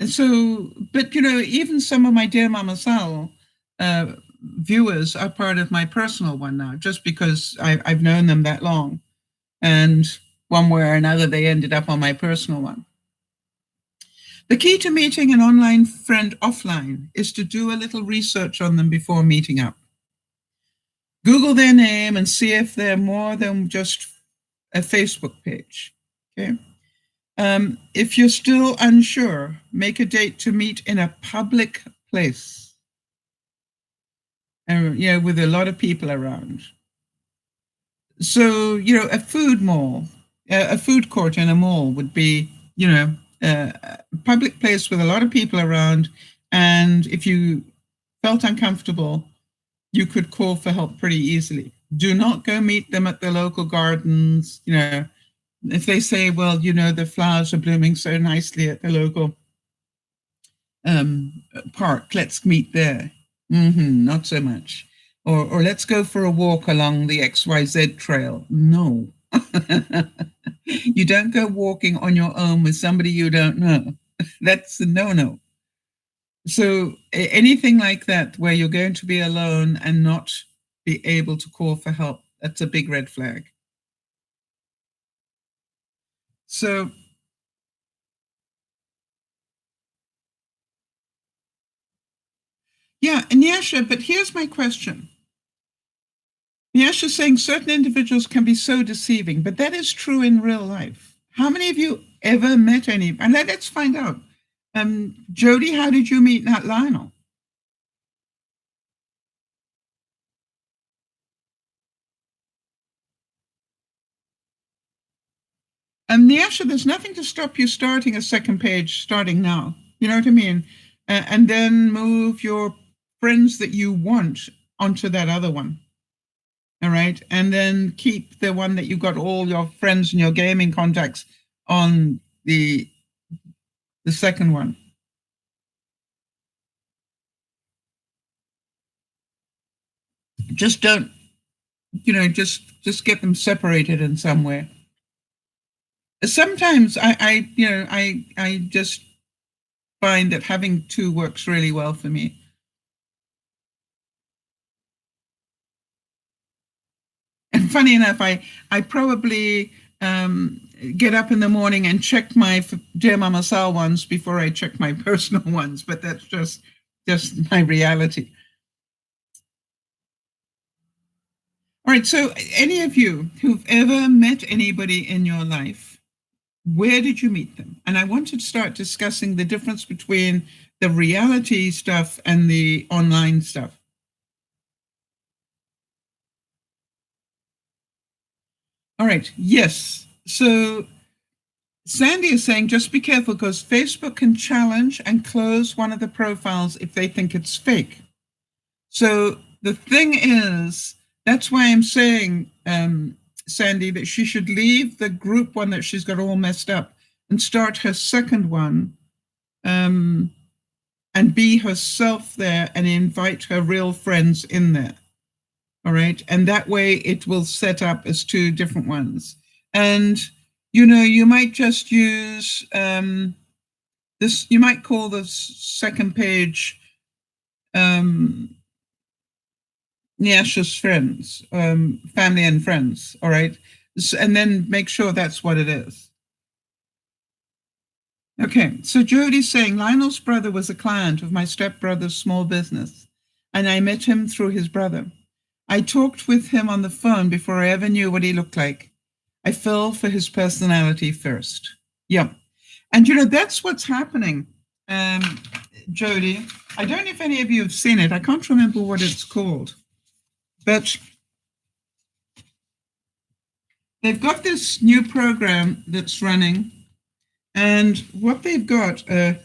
so, but even some of my Dear Mama Sal viewers are part of my personal one now, just because I've known them that long. And one way or another, they ended up on my personal one. The key to meeting an online friend offline is to do a little research on them before meeting up. Google their name and see if they're more than just a Facebook page. Okay. If you're still unsure, make a date to meet in a public place, with a lot of people around. So, a food mall, a food court in a mall would be, a public place with a lot of people around. And if you felt uncomfortable, you could call for help pretty easily. Do not go meet them at the local gardens. If they say, well, the flowers are blooming so nicely at the local park, let's meet there. Not so much. Or let's go for a walk along the XYZ trail. No. You don't go walking on your own with somebody you don't know. That's a no-no. So anything like that, where you're going to be alone and not be able to call for help, that's a big red flag. So yeah, and Nyasha, but here's my question. Nyasha's saying certain individuals can be so deceiving, but that is true in real life. How many of you ever met any? And let's find out. Jody, how did you meet Lionel? Nyasha, there's nothing to stop you starting a second page starting now. You know what I mean? And then move your friends that you want onto that other one. All right. And then keep the one that you've got all your friends and your gaming contacts on the second one. Just don't, just get them separated in some way. Sometimes I just find that having two works really well for me. And funny enough, I probably get up in the morning and check my DearMamaSal ones before I check my personal ones, but that's just my reality. All right, so any of you who've ever met anybody in your life, where did you meet them? And I want to start discussing the difference between the reality stuff and the online stuff. All right, yes. So Sandy is saying, just be careful because Facebook can challenge and close one of the profiles if they think it's fake. So the thing is, that's why I'm saying, Sandy, that she should leave the group one that she's got all messed up and start her second one, and be herself there and invite her real friends in there. All right. And that way it will set up as two different ones. And, you might just use this, you might call this second page Nyasha's friends, family and friends. All right. And then make sure that's what it is. Okay. So Jody's saying Lionel's brother was a client of my stepbrother's small business, and I met him through his brother. I talked with him on the phone before I ever knew what he looked like. I fell for his personality first. Yeah. And, that's what's happening, Jody. I don't know if any of you have seen it. I can't remember what it's called. But they've got this new program that's running. And what they've got are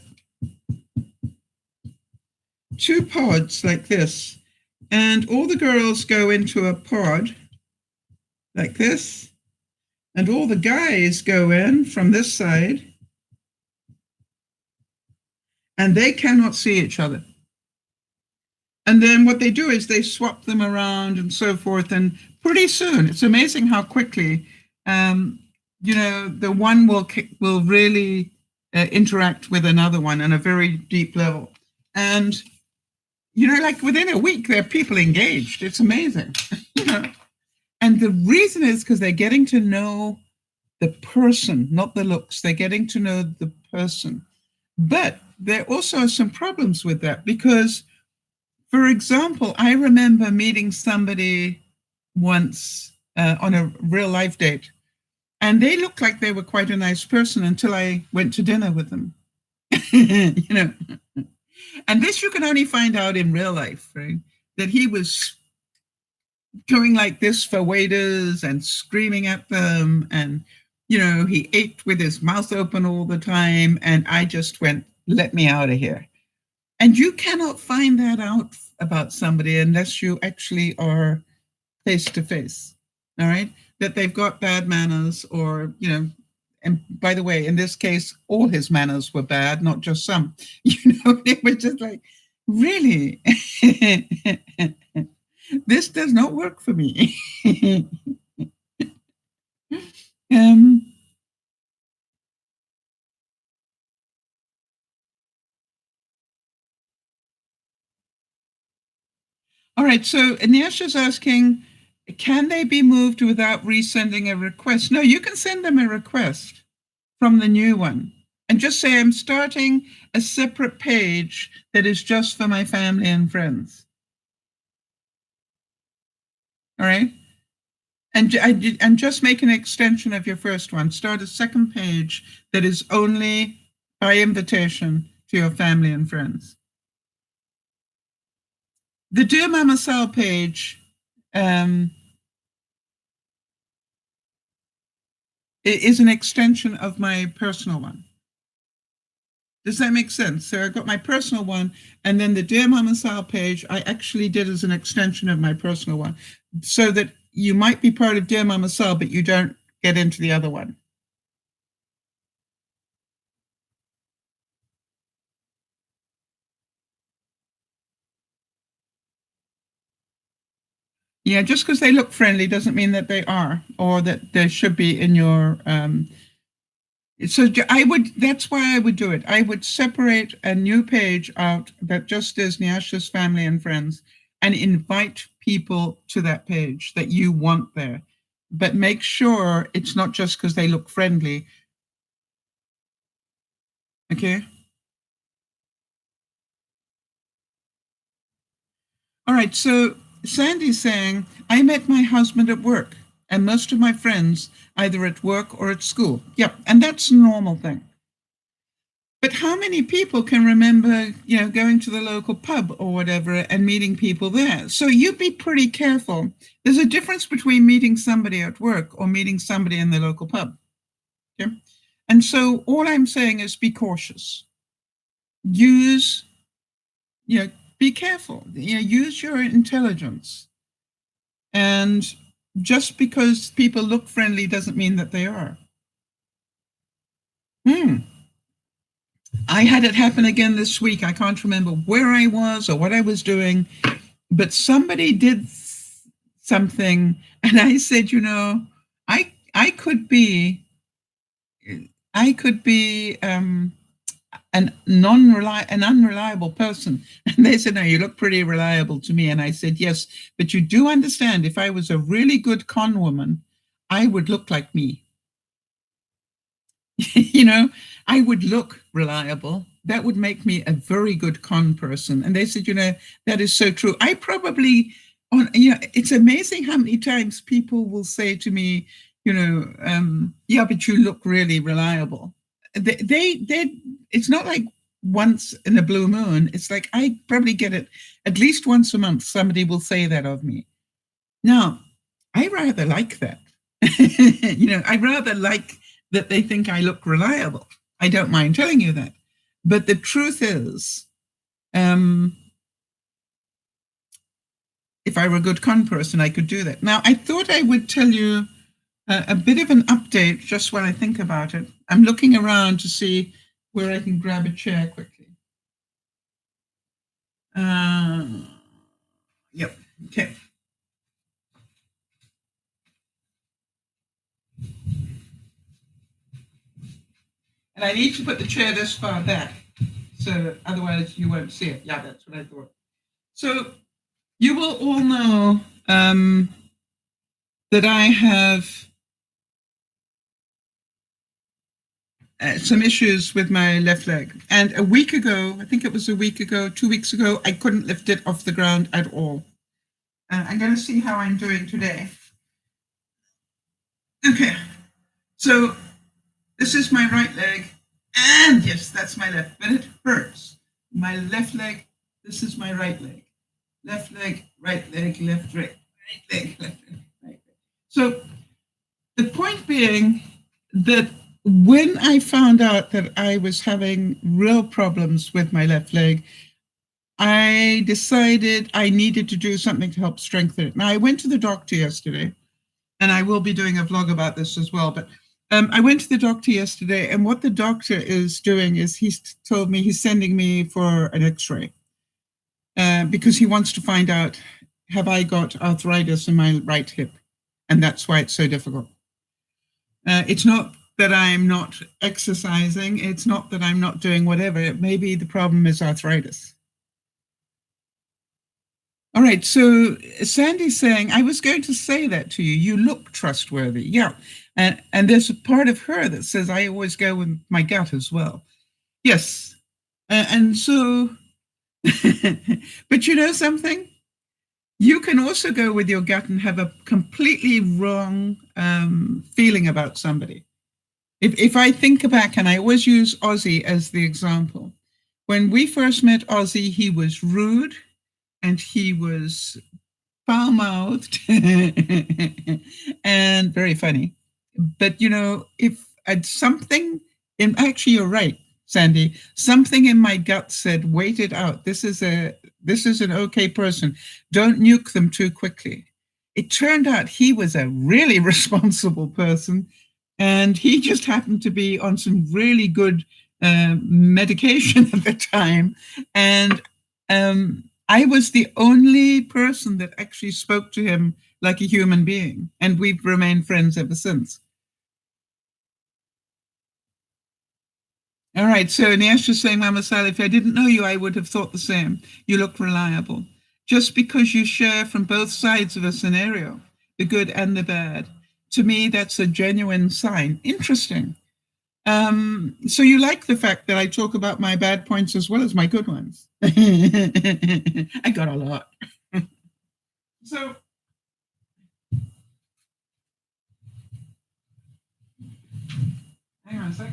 two pods like this. And all the girls go into a pod like this. And all the guys go in from this side. And they cannot see each other. And then what they do is they swap them around and so forth. And pretty soon, it's amazing how quickly, the one will really interact with another one on a very deep level. And like within a week, there are people engaged. It's amazing. And the reason is because they're getting to know the person, not the looks. They're getting to know the person. But there also are some problems with that because, for example, I remember meeting somebody once on a real life date, and they looked like they were quite a nice person until I went to dinner with them. And this you can only find out in real life, right? That he was going like this for waiters and screaming at them, and he ate with his mouth open all the time, and I just went, let me out of here. And you cannot find that out about somebody unless you actually are face to face. All right, that they've got bad manners, or and by the way, in this case, all his manners were bad, not just some. They were just like, really. This does not work for me. um, all right, so Anisha's asking, can they be moved without resending a request? No, you can send them a request from the new one and just say, I'm starting a separate page that is just for my family and friends. All right. And just make an extension of your first one. Start a second page that is only by invitation to your family and friends. The DearMamaSal page is an extension of my personal one. Does that make sense? So I got my personal one, and then the DearMamaSal page I actually did as an extension of my personal one, so that you might be part of DearMamaSal, but you don't get into the other one. Yeah, just because they look friendly doesn't mean that they are, or that they should be in your. So that's why I would do it. I would separate a new page out that just is Nyasha's family and friends, and invite people to that page that you want there. But make sure it's not just because they look friendly. Okay. All right. So Sandy's saying, I met my husband at work, and most of my friends either at work or at school. Yep. And that's a normal thing. But how many people can remember, going to the local pub or whatever and meeting people there? So you be pretty careful. There's a difference between meeting somebody at work or meeting somebody in the local pub. Okay? And so all I'm saying is be cautious. Use, be careful. Use your intelligence. And just because people look friendly doesn't mean that they are. I had it happen again this week. I can't remember where I was or what I was doing, but somebody did something, and I said, I could be an unreliable person. And they said, no, you look pretty reliable to me. And I said, yes, but you do understand, if I was a really good con woman, I would look like me. I would look reliable. That would make me a very good con person. And they said, that is so true. I probably, it's amazing how many times people will say to me, yeah, but you look really reliable. It's not like once in a blue moon. It's like I probably get it at least once a month. Somebody will say that of me. Now, I rather like that. I rather like that they think I look reliable. I don't mind telling you that. But the truth is, if I were a good con person, I could do that. Now, I thought I would tell you a bit of an update just when I think about it. I'm looking around to see where I can grab a chair quickly. Yep. Okay. And I need to put the chair this far back, so otherwise you won't see it. Yeah, that's what I thought. So you will all know that I have some issues with my left leg. And a week ago, I think it was a week ago, 2 weeks ago, I couldn't lift it off the ground at all. I'm going to see how I'm doing today. Okay, so this is my right leg. And yes, that's my left, but it hurts. My left leg, this is my right leg. Left leg, right leg, left leg, right leg, left leg, right leg. So the point being that when I found out that I was having real problems with my left leg, I decided I needed to do something to help strengthen it. Now, I went to the doctor yesterday, and I will be doing a vlog about this as well, but I went to the doctor yesterday, and what the doctor is doing is he's told me he's sending me for an x-ray because he wants to find out, have I got arthritis in my right hip? And that's why it's so difficult. It's not that I'm not exercising. It's not that I'm not doing whatever. Maybe the problem is arthritis. All right, so Sandy's saying, I was going to say that to you. You look trustworthy. Yeah. And there's a part of her that says, I always go with my gut as well. Yes. And so, but you know something? You can also go with your gut and have a completely wrong feeling about somebody. If I think back, and I always use Ozzy as the example, when we first met Ozzy, he was rude and he was foul-mouthed and very funny. But, you know, if something, and actually you're right, Sandy, something in my gut said, wait it out. This is an okay person. Don't nuke them too quickly. It turned out he was a really responsible person, and he just happened to be on some really good medication at the time. And I was the only person that actually spoke to him like a human being, and we've remained friends ever since. All right, so Nash is saying, Mama Sal, if I didn't know you, I would have thought the same. You look reliable. Just because you share from both sides of a scenario, the good and the bad, to me, that's a genuine sign. Interesting. So you like the fact that I talk about my bad points as well as my good ones. I got a lot. So hang on a sec.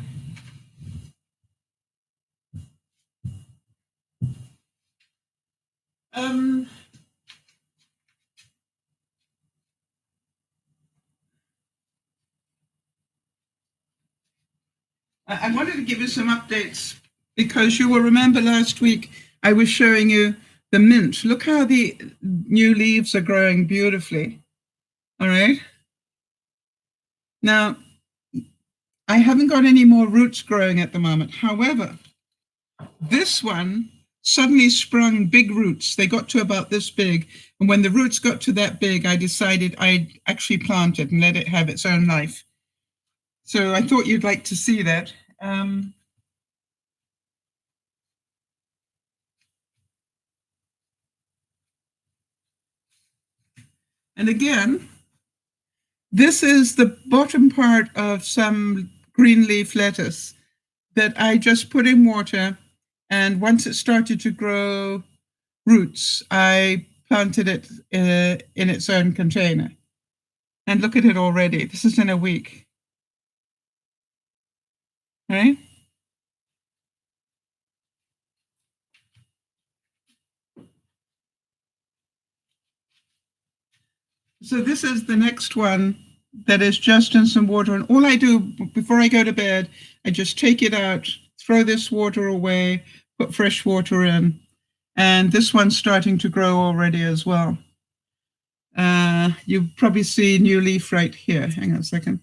I wanted to give you some updates because you will remember last week I was showing you the mint. Look how the new leaves are growing beautifully. All right. Now, I haven't got any more roots growing at the moment. However, this one suddenly sprung big roots. They got to about this big. And when the roots got to that big, I decided I'd actually plant it and let it have its own life. So I thought you'd like to see that. And again, this is the bottom part of some green leaf lettuce that I just put in water. And once it started to grow roots, I planted it in its own container. And look at it already. This is in a week. Right? So this is the next one that is just in some water. And all I do before I go to bed, I just take it out, throw this water away, put fresh water in. And this one's starting to grow already as well. You probably see new leaf right here. Hang on a second.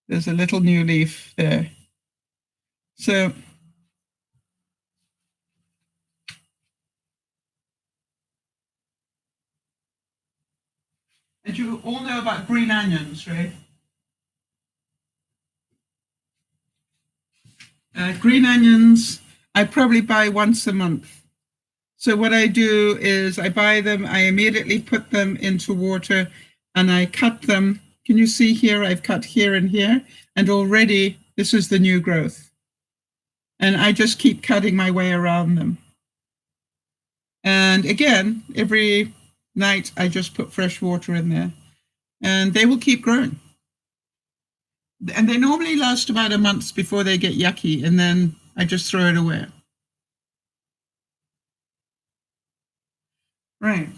There's a little new leaf there. So and you all know about green onions, right? Green onions, I probably buy once a month. So what I do is I buy them, I immediately put them into water and I cut them. Can you see here? I've cut here and here, and already this is the new growth. And I just keep cutting my way around them. And again, every night I just put fresh water in there and they will keep growing. And they normally last about a month before they get yucky, and then I just throw it away. Right.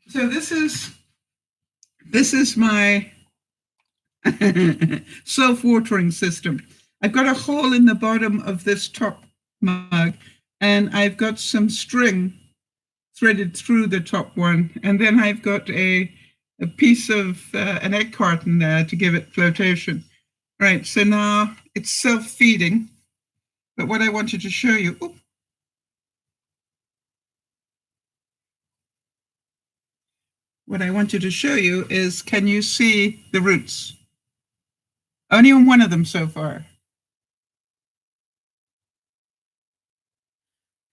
So this is my self-watering system. I've got a hole in the bottom of this top mug, and I've got some string threaded through the top one, and then I've got a piece of an egg carton there to give it flotation. Right, so now it's self-feeding, but what I wanted to show you, is, can you see the roots? Only on one of them so far.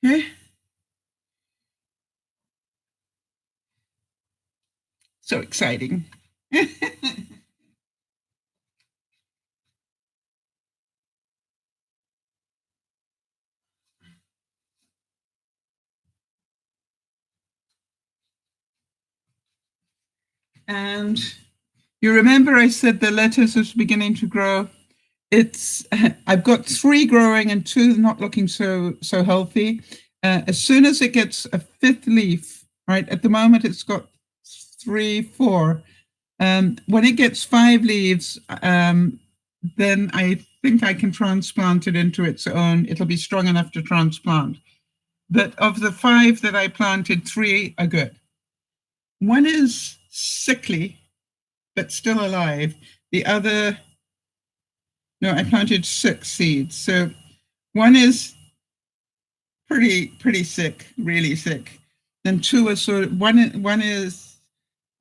Okay. So exciting. And you remember I said the lettuce is beginning to grow. I've got 3 growing and 2 not looking so healthy. As soon as it gets a 5th leaf, right, at the moment it's got 3, 4. When it gets 5 leaves, then I think I can transplant it into its own. It'll be strong enough to transplant. But of the 5 that I planted, 3 are good. One is sickly, but still alive. The other, no, I planted 6 seeds. So one is pretty sick, really sick. Then 2 are sort of, one is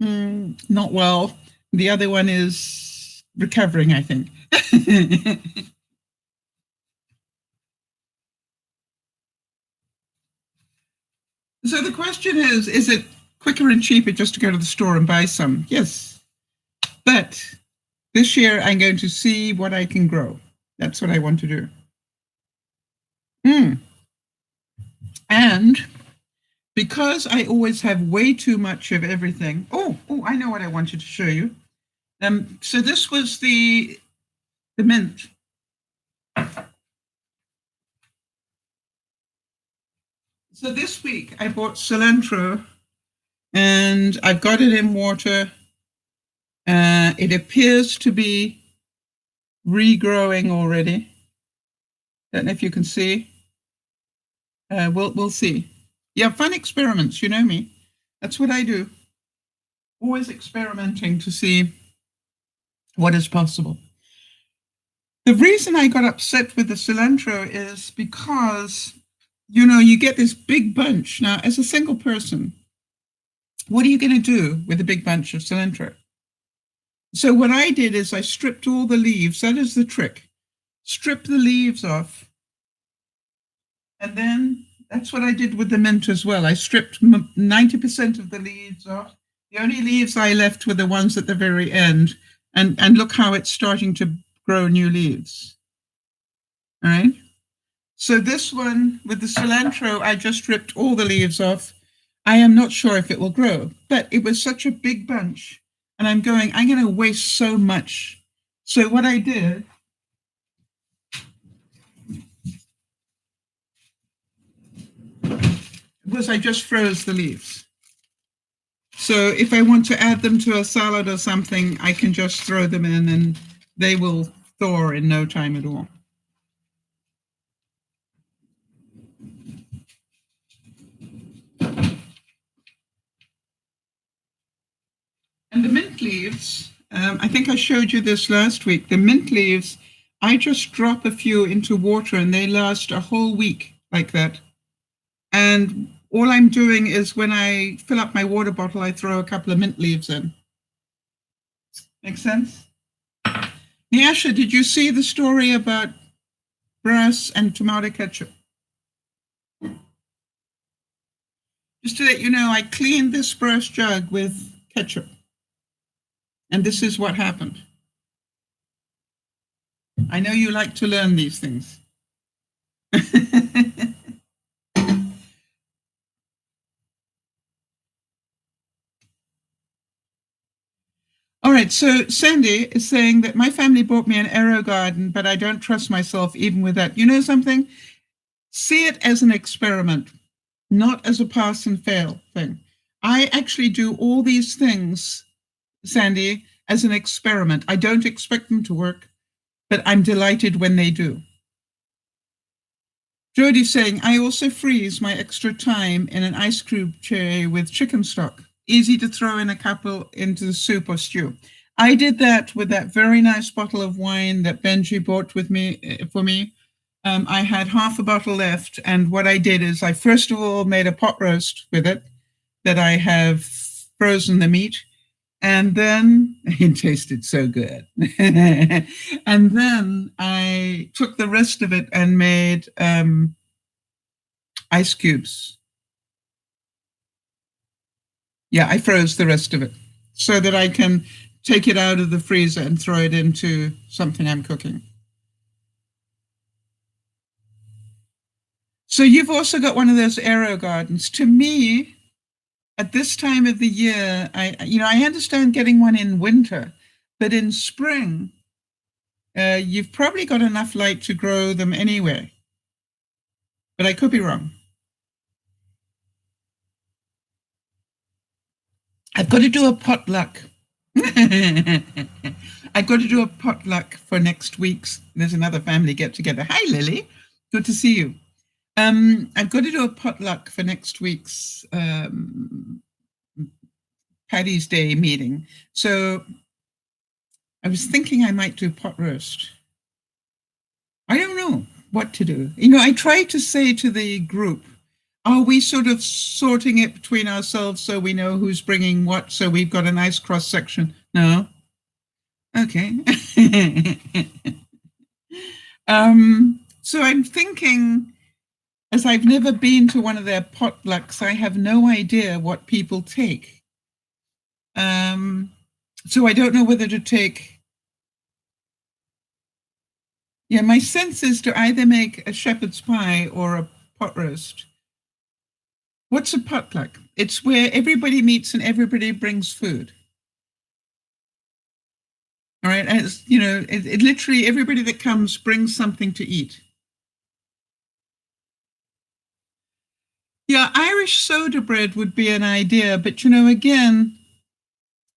not well. The other one is recovering, I think. So the question is it quicker and cheaper just to go to the store and buy some? Yes. But this year I'm going to see what I can grow. That's what I want to do. And because I always have way too much of everything. Oh, I know what I wanted to show you. So this was the mint. So this week I bought cilantro and I've got it in water. It appears to be regrowing already. Don't know if you can see. We'll see. Yeah, fun experiments, you know me. That's what I do. Always experimenting to see what is possible. The reason I got upset with the cilantro is because, you know, you get this big bunch. Now, as a single person, what are you going to do with a big bunch of cilantro? So what I did is I stripped all the leaves. That is the trick. Strip the leaves off. And then that's what I did with the mint as well. I stripped 90% of the leaves off. The only leaves I left were the ones at the very end. And look how it's starting to grow new leaves. All right. So this one with the cilantro, I just ripped all the leaves off. I am not sure if it will grow, but it was such a big bunch. And I'm going to waste so much. So what I did was I just froze the leaves. So if I want to add them to a salad or something, I can just throw them in and they will thaw in no time at all. And the mint leaves, I think I showed you this last week. The mint leaves, I just drop a few into water and they last a whole week like that. And all I'm doing is when I fill up my water bottle, I throw a couple of mint leaves in. Make sense? Nyasha, did you see the story about brass and tomato ketchup? Just to let you know, I cleaned this brass jug with ketchup. And this is what happened. I know you like to learn these things. All right, so Sandy is saying that my family bought me an aero garden, but I don't trust myself even with that. You know something? See it as an experiment, not as a pass and fail thing. I actually do all these things, Sandy, as an experiment. I don't expect them to work, but I'm delighted when they do. Jodie's saying, I also freeze my extra time in an ice cube tray with chicken stock. Easy to throw in a couple into the soup or stew. I did that with that very nice bottle of wine that Benji bought with me for me. I had half a bottle left, and what I did is I first of all made a pot roast with it that I have frozen the meat, and then it tasted so good. And then I took the rest of it and made ice cubes. Yeah, I froze the rest of it so that I can take it out of the freezer and throw it into something I'm cooking. So you've also got one of those aero gardens. To me, at this time of the year, I understand getting one in winter, but in spring, you've probably got enough light to grow them anyway. But I could be wrong. I've got to do a potluck. I've got to do a potluck for next week's. There's another family get together. Hi, Lily. Good to see you. I've got to do a potluck for next week's Paddy's Day meeting. So I was thinking I might do pot roast. I don't know what to do. I try to say to the group, are we sort of sorting it between ourselves so we know who's bringing what, so we've got a nice cross section? No? Okay. So I'm thinking, as I've never been to one of their potlucks, I have no idea what people take. So I don't know whether to take. Yeah, my sense is to either make a shepherd's pie or a pot roast. What's a potluck? It's where everybody meets and everybody brings food. All right, and it's, it literally everybody that comes brings something to eat. Yeah, Irish soda bread would be an idea, but again,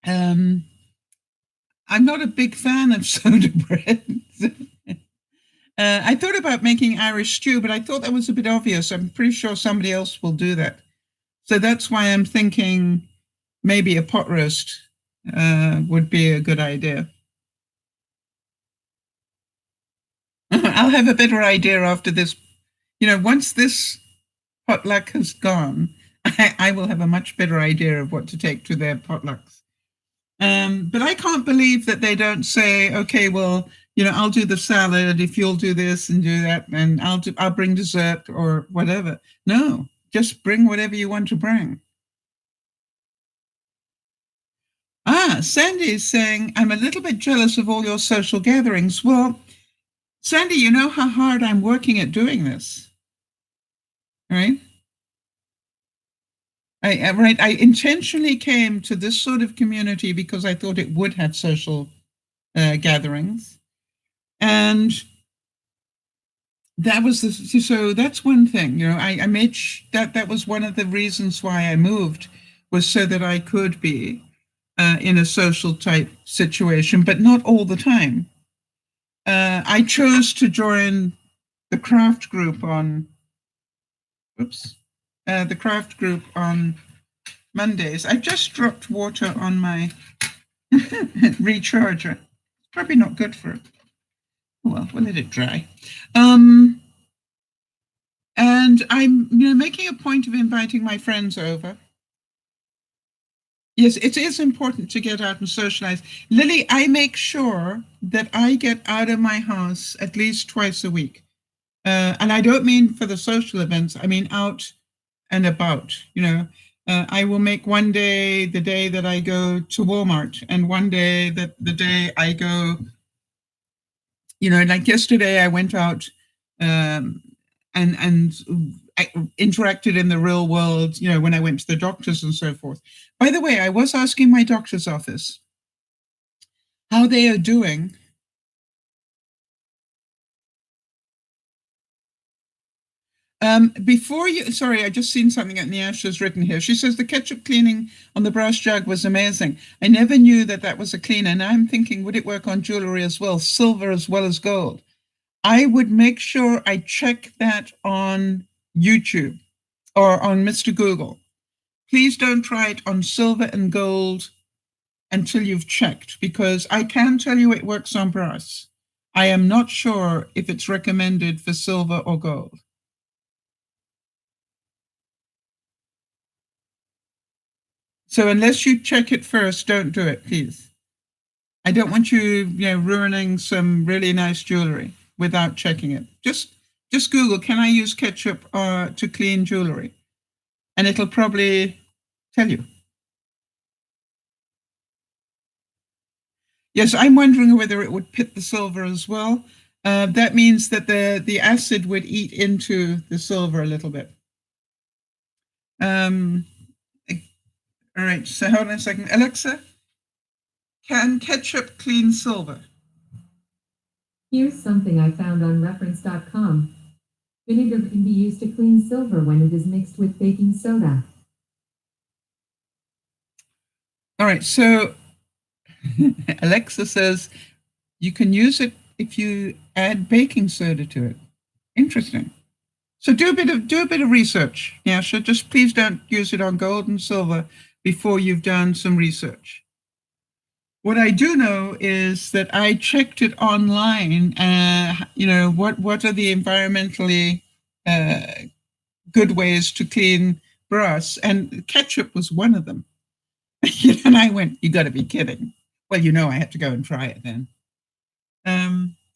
I'm not a big fan of soda bread. I thought about making Irish stew, but I thought that was a bit obvious. I'm pretty sure somebody else will do that. So that's why I'm thinking maybe a pot roast would be a good idea. I'll have a better idea after this. Once this potluck has gone, I will have a much better idea of what to take to their potlucks. But I can't believe that they don't say, okay, well, I'll do the salad if you'll do this and do that, and I'll bring dessert or whatever. No, just bring whatever you want to bring. Sandy is saying, I'm a little bit jealous of all your social gatherings. Well, Sandy, you know how hard I'm working at doing this, right? I intentionally came to this sort of community because I thought it would have social gatherings. And that was so that's one thing, I made that was one of the reasons why I moved, was so that I could be in a social type situation, but not all the time. I chose to join the craft group on Mondays. I just dropped water on my recharger. It's probably not good for it. Well, we'll let it dry. And I'm making a point of inviting my friends over. Yes, it is important to get out and socialize. Lily, I make sure that I get out of my house at least twice a week. And I don't mean for the social events, I mean out and about, you know. I will make one day the day that I go to Walmart, and one day that the day I go, you know, like yesterday I went out um, and I interacted in the real world, you know, when I went to the doctors and so forth. By the way, I was asking my doctor's office how they are doing. Before you, sorry, I just seen something that Nyasha's written here. She says the ketchup cleaning on the brass jug was amazing. I never knew that that was a cleaner. And I'm thinking, would it work on jewelry as well, silver as well as gold? I would make sure I check that on YouTube or on Mr. Google. Please don't try it on silver and gold until you've checked, because I can tell you it works on brass. I am not sure if it's recommended for silver or gold. So unless you check it first, don't do it, please. I don't want you, ruining some really nice jewelry without checking it. Just Google, can I use ketchup to clean jewelry? And it'll probably tell you. Yes, I'm wondering whether it would pit the silver as well. That means that the acid would eat into the silver a little bit. All right, so hold on a second. Alexa, can ketchup clean silver? Here's something I found on reference.com. Vinegar can be used to clean silver when it is mixed with baking soda. All right, so Alexa says you can use it if you add baking soda to it. Interesting. So do a bit of research. Yeah, so just please don't use it on gold and silver before you've done some research. What I do know is that I checked it online. What are the environmentally good ways to clean brass? And ketchup was one of them. And I went, "You got to be kidding!" Well, I had to go and try it then.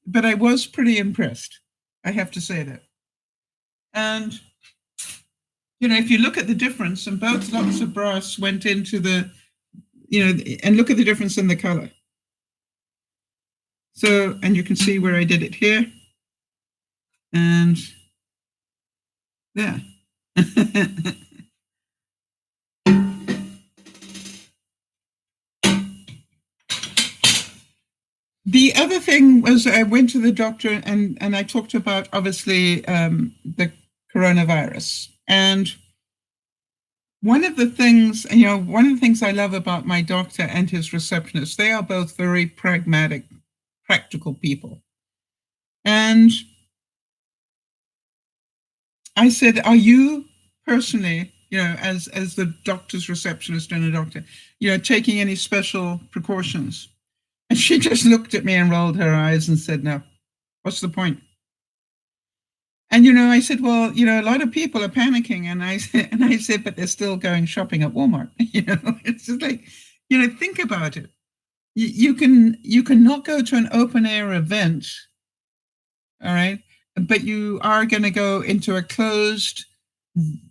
But I was pretty impressed. I have to say that. And if you look at the difference, and both lots of brass went into the, and look at the difference in the color. So, and you can see where I did it here. And yeah. The other thing was I went to the doctor and I talked about, obviously, the coronavirus. And one of the things I love about my doctor and his receptionist, they are both very pragmatic, practical people. And I said, are you personally, as the doctor's receptionist and a doctor, taking any special precautions? And she just looked at me and rolled her eyes and said, no, what's the point? And, I said, well, a lot of people are panicking. And I said, but they're still going shopping at Walmart. It's just like, think about it. You can not go to an open air event. All right. But you are going to go into a closed,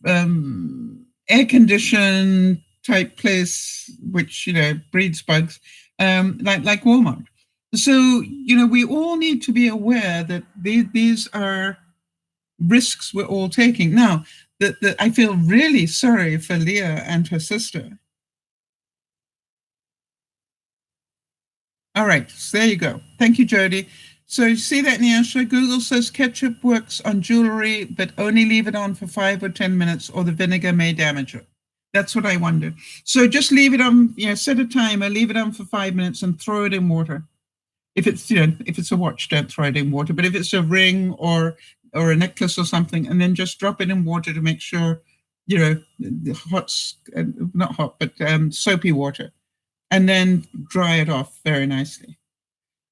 air conditioned type place, which, breeds bugs, like Walmart. So, we all need to be aware that these are risks we're all taking. Now, I feel really sorry for Leah and her sister. All right, so there you go. Thank you, Jody. So you see that, Nyasha? Google says ketchup works on jewelry, but only leave it on for 5 or 10 minutes or the vinegar may damage it. That's what I wonder. So just leave it on, set a timer, leave it on for 5 minutes and throw it in water. If it's, if it's a watch, don't throw it in water. But if it's a ring or a necklace or something, and then just drop it in water to make sure, not hot, but soapy water, and then dry it off very nicely.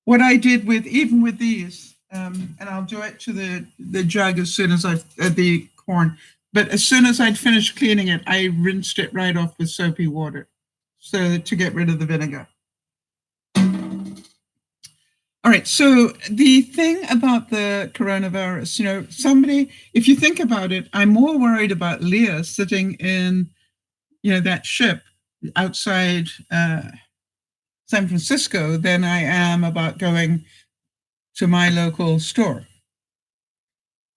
What I did even with these, and I'll do it to the jug as soon as the corn, but as soon as I'd finished cleaning it, I rinsed it right off with soapy water. so to get rid of the vinegar. All right, so the thing about the coronavirus, somebody, if you think about it, I'm more worried about Leah sitting in, that ship outside San Francisco than I am about going to my local store.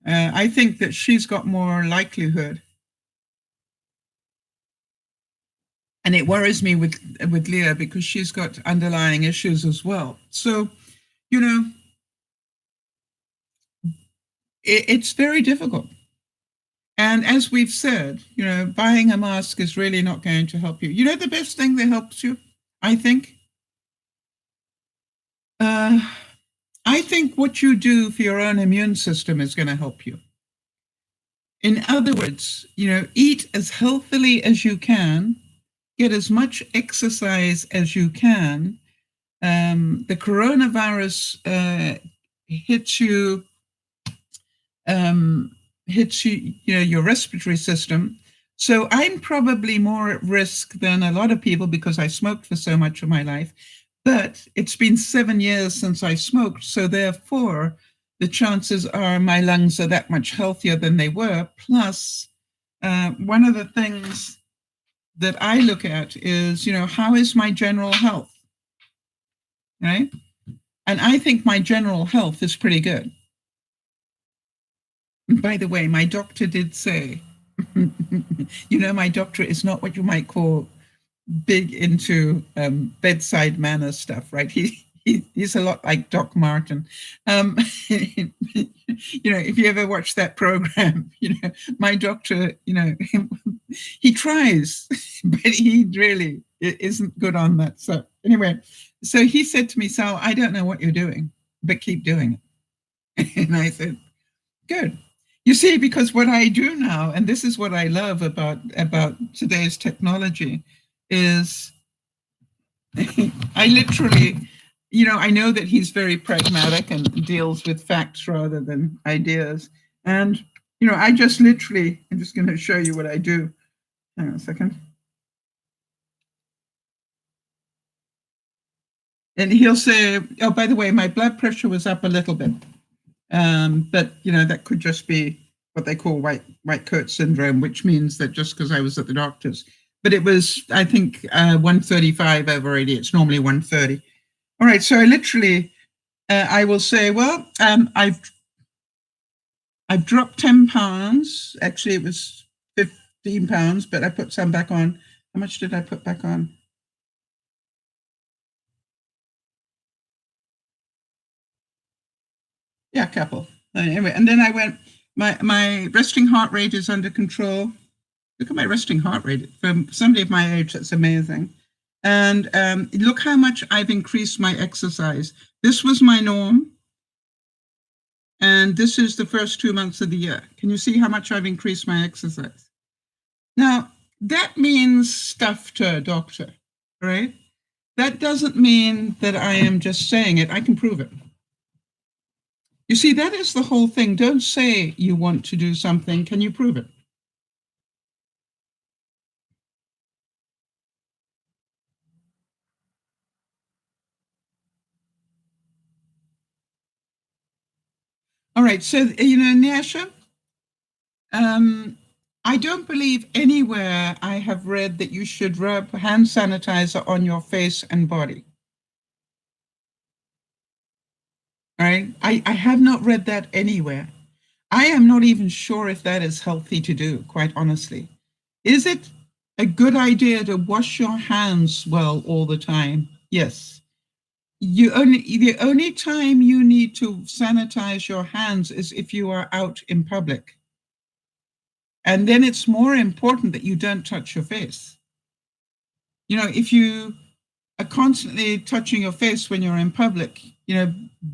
I think that she's got more likelihood. And it worries me with Leah because she's got underlying issues as well. So, it's very difficult. And as we've said, buying a mask is really not going to help you. The best thing that helps you, I think? I think what you do for your own immune system is going to help you. In other words, eat as healthily as you can, get as much exercise as you can. The coronavirus hits you, your respiratory system. So I'm probably more at risk than a lot of people because I smoked for so much of my life. But it's been 7 years since I smoked. So therefore, the chances are my lungs are that much healthier than they were. Plus, one of the things that I look at is, how is my general health? Right? And I think my general health is pretty good. By the way, my doctor did say, my doctor is not what you might call big into bedside manner stuff, right? He's a lot like Doc Martin. If you ever watch that program, my doctor, he tries, but he really isn't good on that. So anyway, so he said to me, Sal, I don't know what you're doing, but keep doing it. And I said, good. You see, because what I do now, and this is what I love about today's technology, is I literally, I know that he's very pragmatic and deals with facts rather than ideas. And, I just literally, I'm just going to show you what I do. Hang on a second. And he'll say, oh, by the way, my blood pressure was up a little bit. But, that could just be what they call white coat syndrome, which means that just because I was at the doctor's. But it was, I think, 135 over 80. It's normally 130. All right, so I literally, I will say, well, I've dropped 10 pounds. Actually, it was 15 pounds, but I put some back on. How much did I put back on? Yeah, a couple. Anyway, and then I went, my resting heart rate is under control. Look at my resting heart rate. For somebody of my age, that's amazing. And look how much I've increased my exercise. This was my norm. And this is the first 2 months of the year. Can you see how much I've increased my exercise? Now, that means stuff to a doctor, right? That doesn't mean that I am just saying it. I can prove it. You see, that is the whole thing. Don't say you want to do something. Can you prove it? All right, so, Nyasha, I don't believe anywhere I have read that you should rub hand sanitizer on your face and body. All right, I have not read that anywhere. I am not even sure if that is healthy to do, quite honestly. Is it a good idea to wash your hands well all the time? Yes. The only time you need to sanitize your hands is if you are out in public. And then it's more important that you don't touch your face. If you are constantly touching your face when you're in public,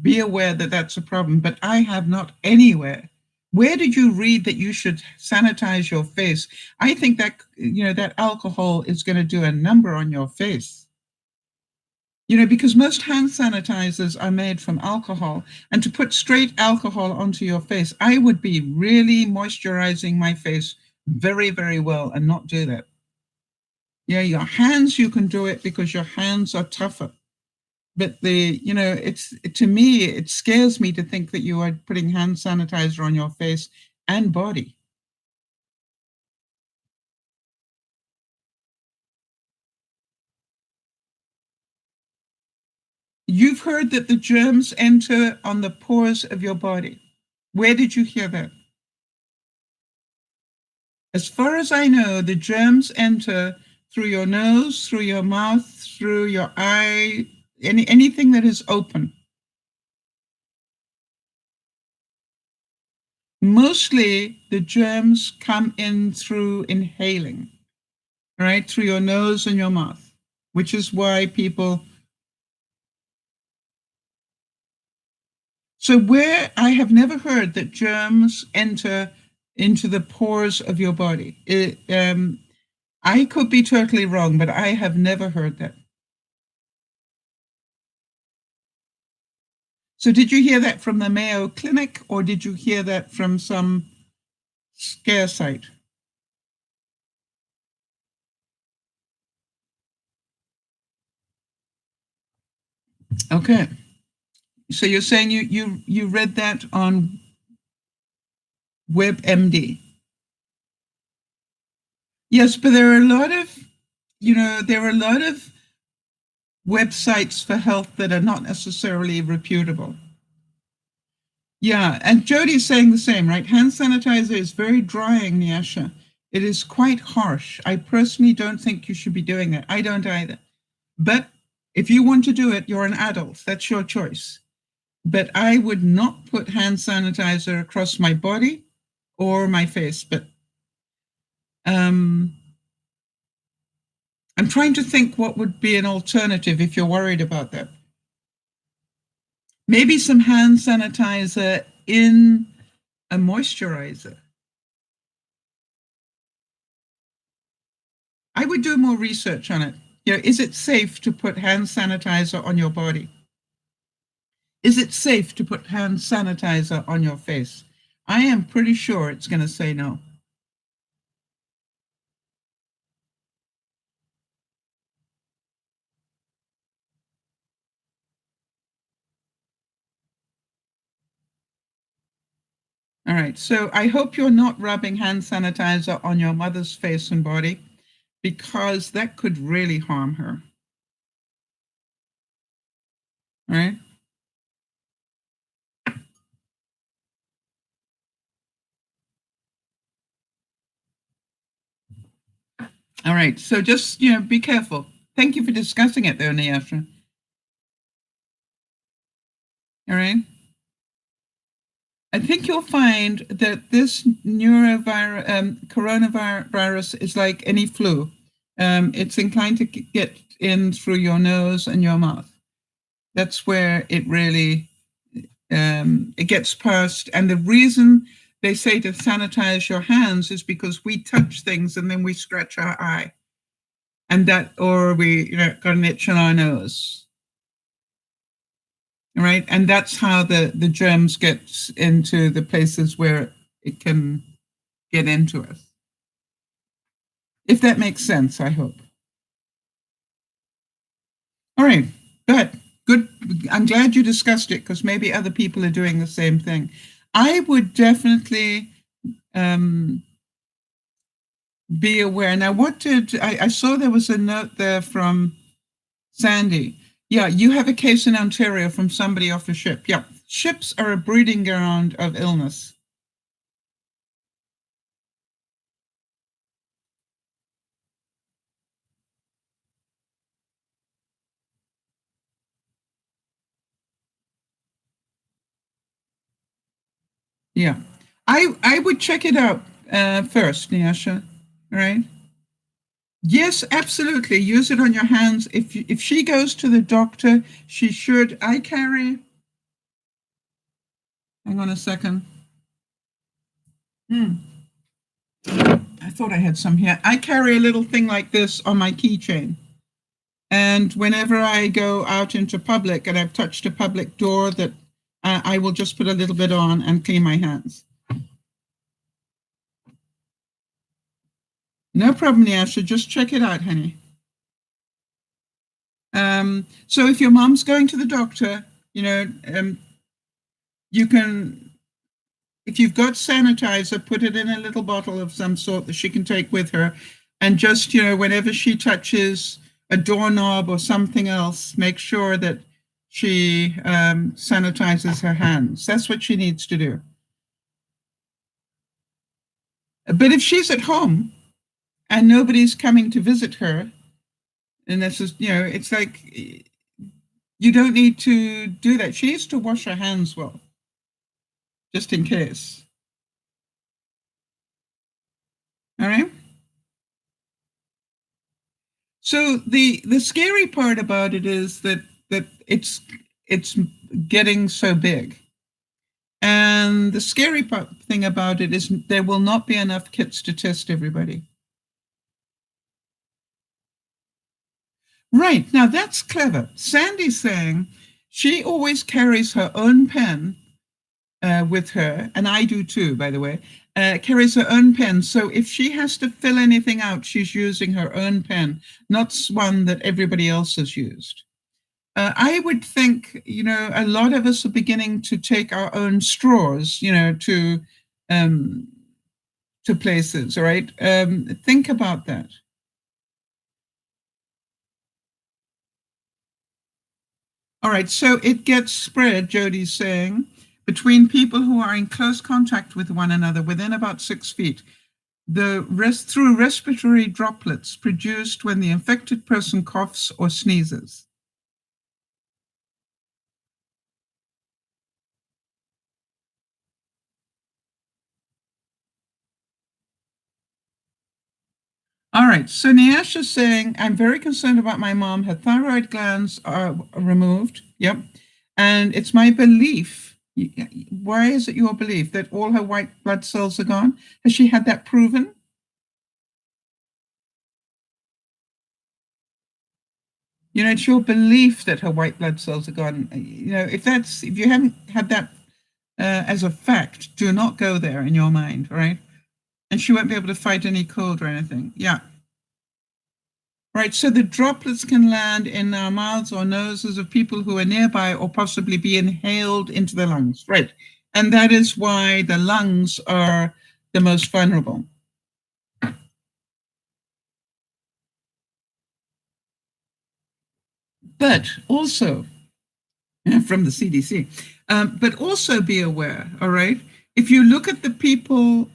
be aware that that's a problem. But I have not anywhere. Where did you read that you should sanitize your face? I think that, that alcohol is going to do a number on your face. Because most hand sanitizers are made from alcohol, and to put straight alcohol onto your face, I would be really moisturizing my face very, very well and not do that. Yeah, your hands, you can do it because your hands are tougher. But it's, to me, it scares me to think that you are putting hand sanitizer on your face and body. You've heard that the germs enter on the pores of your body. Where did you hear that? As far as I know, the germs enter through your nose, through your mouth, through your eye, anything that is open. Mostly the germs come in through inhaling, right? Through your nose and your mouth, which is why people... So where I have never heard that germs enter into the pores of your body. I could be totally wrong, but I have never heard that. So did you hear that from the Mayo Clinic, or did you hear that from some scare site? Okay. So you're saying you read that on WebMD? Yes, but there are a lot of, there are a lot of websites for health that are not necessarily reputable. Yeah, and Jody's saying the same, right? Hand sanitizer is very drying, Nyasha. It is quite harsh. I personally don't think you should be doing it. I don't either. But if you want to do it, you're an adult. That's your choice. But I would not put hand sanitizer across my body or my face. But I'm trying to think what would be an alternative if you're worried about that. Maybe some hand sanitizer in a moisturizer. I would do more research on it. Is it safe to put hand sanitizer on your body? Is it safe to put hand sanitizer on your face? I am pretty sure it's going to say no. All right, so I hope you're not rubbing hand sanitizer on your mother's face and body, because that could really harm her. All right? All right, so just, be careful. Thank you for discussing it, though, Nyasha. All right? I think you'll find that this coronavirus is like any flu. It's inclined to get in through your nose and your mouth. That's where it really it gets past. And the reason they say to sanitize your hands is because we touch things and then we scratch our eye, and that, or we got an itch on our nose. Right, and that's how the germs get into the places where it can get into us. If that makes sense, I hope. All right, but good. I'm glad you discussed it, because maybe other people are doing the same thing. I would definitely be aware. Now, what did I saw there was a note there from Sandy. Yeah, you have a case in Ontario from somebody off a ship. Yeah, ships are a breeding ground of illness. Yeah, I would check it out first, Nyasha. Right? Yes, absolutely. Use it on your hands. If she goes to the doctor, she should. I carry. Hang on a second. I thought I had some here. I carry a little thing like this on my keychain. And whenever I go out into public and I've touched a public door, that I will just put a little bit on and clean my hands. No problem, Nyasha. Just check it out, honey. So if your mom's going to the doctor, you can, if you've got sanitizer, put it in a little bottle of some sort that she can take with her. And just, whenever she touches a doorknob or something else, make sure that she sanitizes her hands. That's what she needs to do. But if she's at home and nobody's coming to visit her, and this is, it's like you don't need to do that. She needs to wash her hands well, just in case. All right. So the scary part about it is that it's getting so big. And the scary thing about it is there will not be enough kits to test everybody. Right, now that's clever. Sandy's saying she always carries her own pen with her, and I do too, by the way, carries her own pen. So if she has to fill anything out, she's using her own pen, not one that everybody else has used. I would think, a lot of us are beginning to take our own straws, to places, all right? Think about that. All right, so it gets spread, Jody's saying, between people who are in close contact with one another within about 6 feet. Through respiratory droplets produced when the infected person coughs or sneezes. All right, so Niash is saying, I'm very concerned about my mom. Her thyroid glands are removed. Yep. And it's my belief. Why is it your belief that all her white blood cells are gone? Has she had that proven? It's your belief that her white blood cells are gone. If you haven't had that as a fact, do not go there in your mind, right? And she won't be able to fight any cold or anything. Yeah. Right, so the droplets can land in our mouths or noses of people who are nearby or possibly be inhaled into the lungs. Right, and that is why the lungs are the most vulnerable. But also, from the CDC, but also be aware, all right? If you look at the people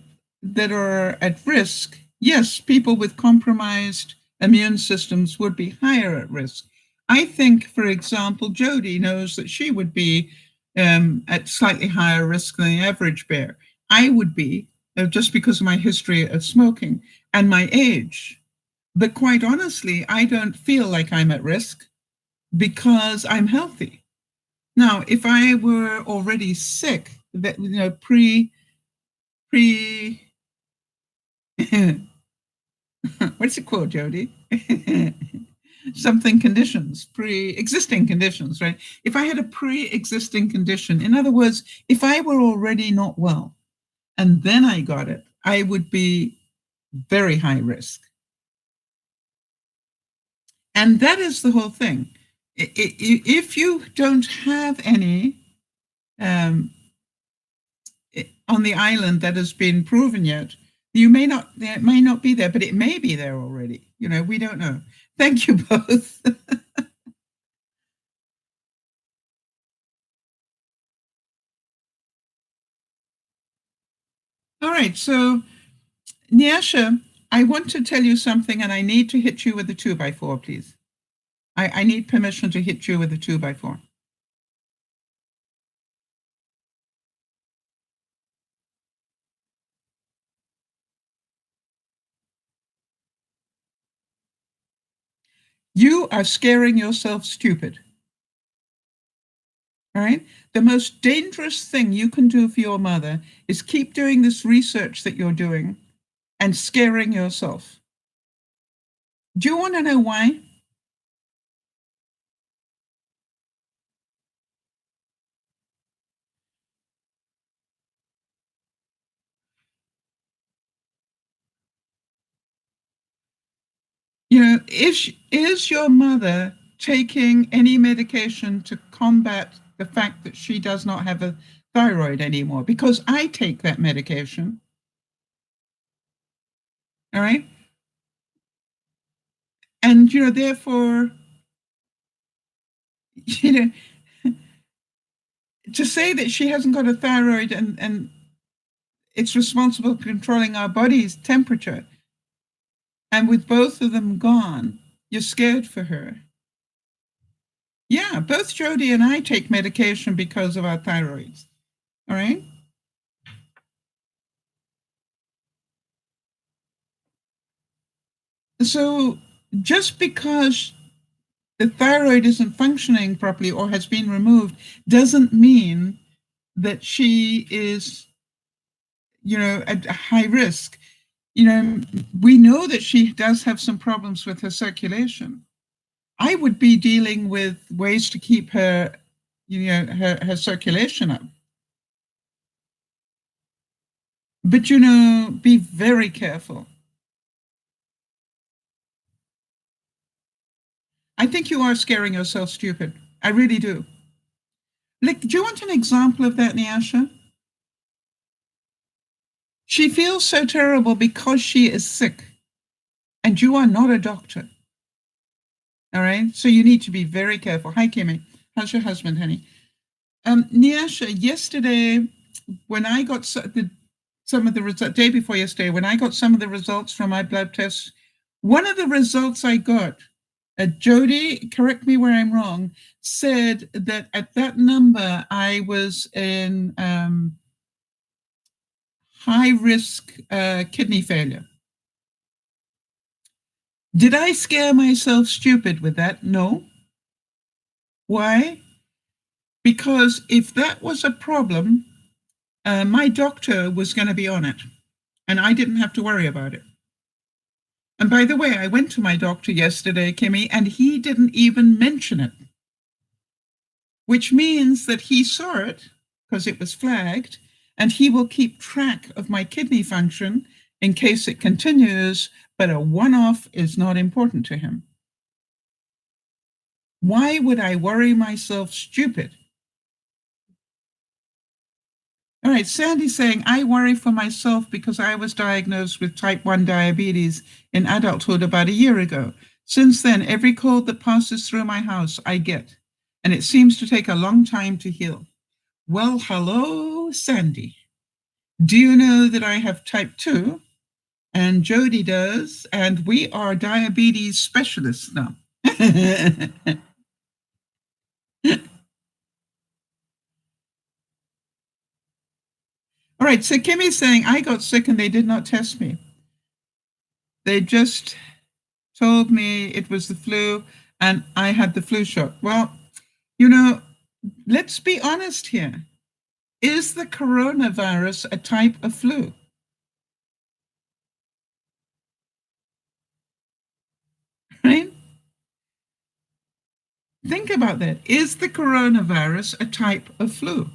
that are at risk, yes, people with compromised immune systems would be higher at risk. I think, for example, Jody knows that she would be at slightly higher risk than the average bear. I would be, just because of my history of smoking and my age. But quite honestly, I don't feel like I'm at risk because I'm healthy. Now, if I were already sick, that what's it called, Jody? Something conditions, pre-existing conditions, right? If I had a pre-existing condition, in other words, if I were already not well and then I got it, I would be very high risk. And that is the whole thing. If you don't have any on the island that has been proven yet, it may not be there, but it may be there already. We don't know. Thank you both. All right, so Nyasha, I want to tell you something, and I need to hit you with a 2x4, please. I need permission to hit you with a 2x4. You are scaring yourself stupid. All right. The most dangerous thing you can do for your mother is keep doing this research that you're doing and scaring yourself. Do you want to know why? Is your mother taking any medication to combat the fact that she does not have a thyroid anymore, because I take that medication. All right. And, therefore, to say that she hasn't got a thyroid and it's responsible for controlling our body's temperature, and with both of them gone, you're scared for her. Yeah, both Jody and I take medication because of our thyroids. All right. So just because the thyroid isn't functioning properly or has been removed doesn't mean that she is, at high risk. We know that she does have some problems with her circulation. I would be dealing with ways to keep her, her circulation up. But, be very careful. I think you are scaring yourself stupid. I really do. Like, do you want an example of that, Nyasha? She feels so terrible because she is sick, and you are not a doctor. All right? So you need to be very careful. Hi, Kimmy. How's your husband, honey? Nyasha, yesterday, when I got some of the results, day before yesterday, when I got some of the results from my blood tests, one of the results I got, Jody, correct me where I'm wrong, said that at that number, I was in high risk kidney failure. Did I scare myself stupid with that? No. Why? Because if that was a problem, my doctor was going to be on it, and I didn't have to worry about it. And by the way, I went to my doctor yesterday, Kimmy, and he didn't even mention it, which means that he saw it because it was flagged, and he will keep track of my kidney function in case it continues, but a one-off is not important to him. Why would I worry myself stupid? All right, Sandy's saying, I worry for myself because I was diagnosed with type 1 diabetes in adulthood about a year ago. Since then, every cold that passes through my house, I get, and it seems to take a long time to heal. Well, hello, Sandy. Do you know that I have type 2? And Jody does, and we are diabetes specialists now. All right, so Kimmy's saying, I got sick and they did not test me. They just told me it was the flu and I had the flu shot. Well, let's be honest here. Is the coronavirus a type of flu? Right? Think about that. Is the coronavirus a type of flu?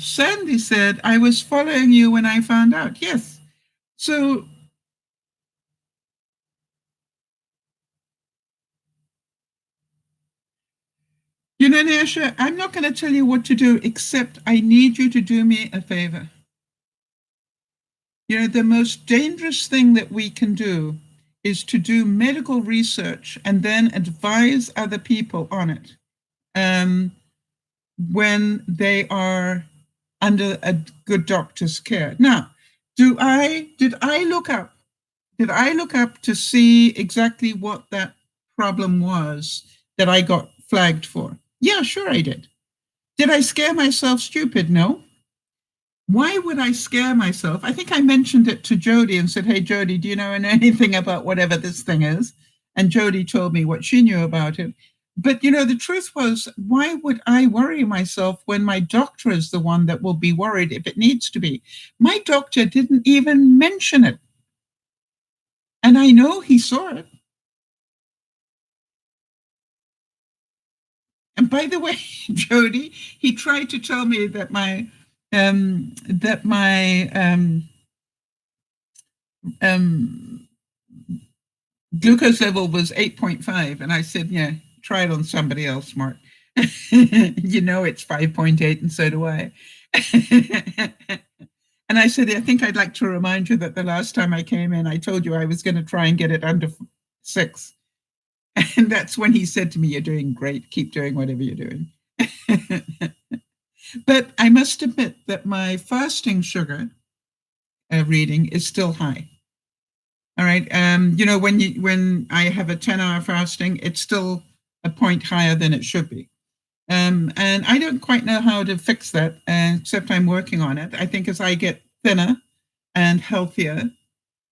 Sandy said, I was following you when I found out. Yes. So, Nasha, I'm not going to tell you what to do, except I need you to do me a favor. The most dangerous thing that we can do is to do medical research and then advise other people on it when they are under a good doctor's care. Now, did I look up to see exactly what that problem was that I got flagged for? Yeah, sure I did. Did I scare myself stupid? No. Why would I scare myself? I think I mentioned it to Jody and said, hey, Jody, do you know anything about whatever this thing is? And Jody told me what she knew about it. But, the truth was, why would I worry myself when my doctor is the one that will be worried if it needs to be? My doctor didn't even mention it. And I know he saw it. And by the way, Jody, he tried to tell me that my glucose level was 8.5. And I said, yeah, try it on somebody else, Mark. You know it's 5.8, and so do I. And I said, I think I'd like to remind you that the last time I came in, I told you I was going to try and get it under 6. And that's when he said to me, you're doing great. Keep doing whatever you're doing. But I must admit that my fasting sugar reading is still high. All right. When I have a 10-hour fasting, it's still a point higher than it should be. And I don't quite know how to fix that, except I'm working on it. I think as I get thinner and healthier,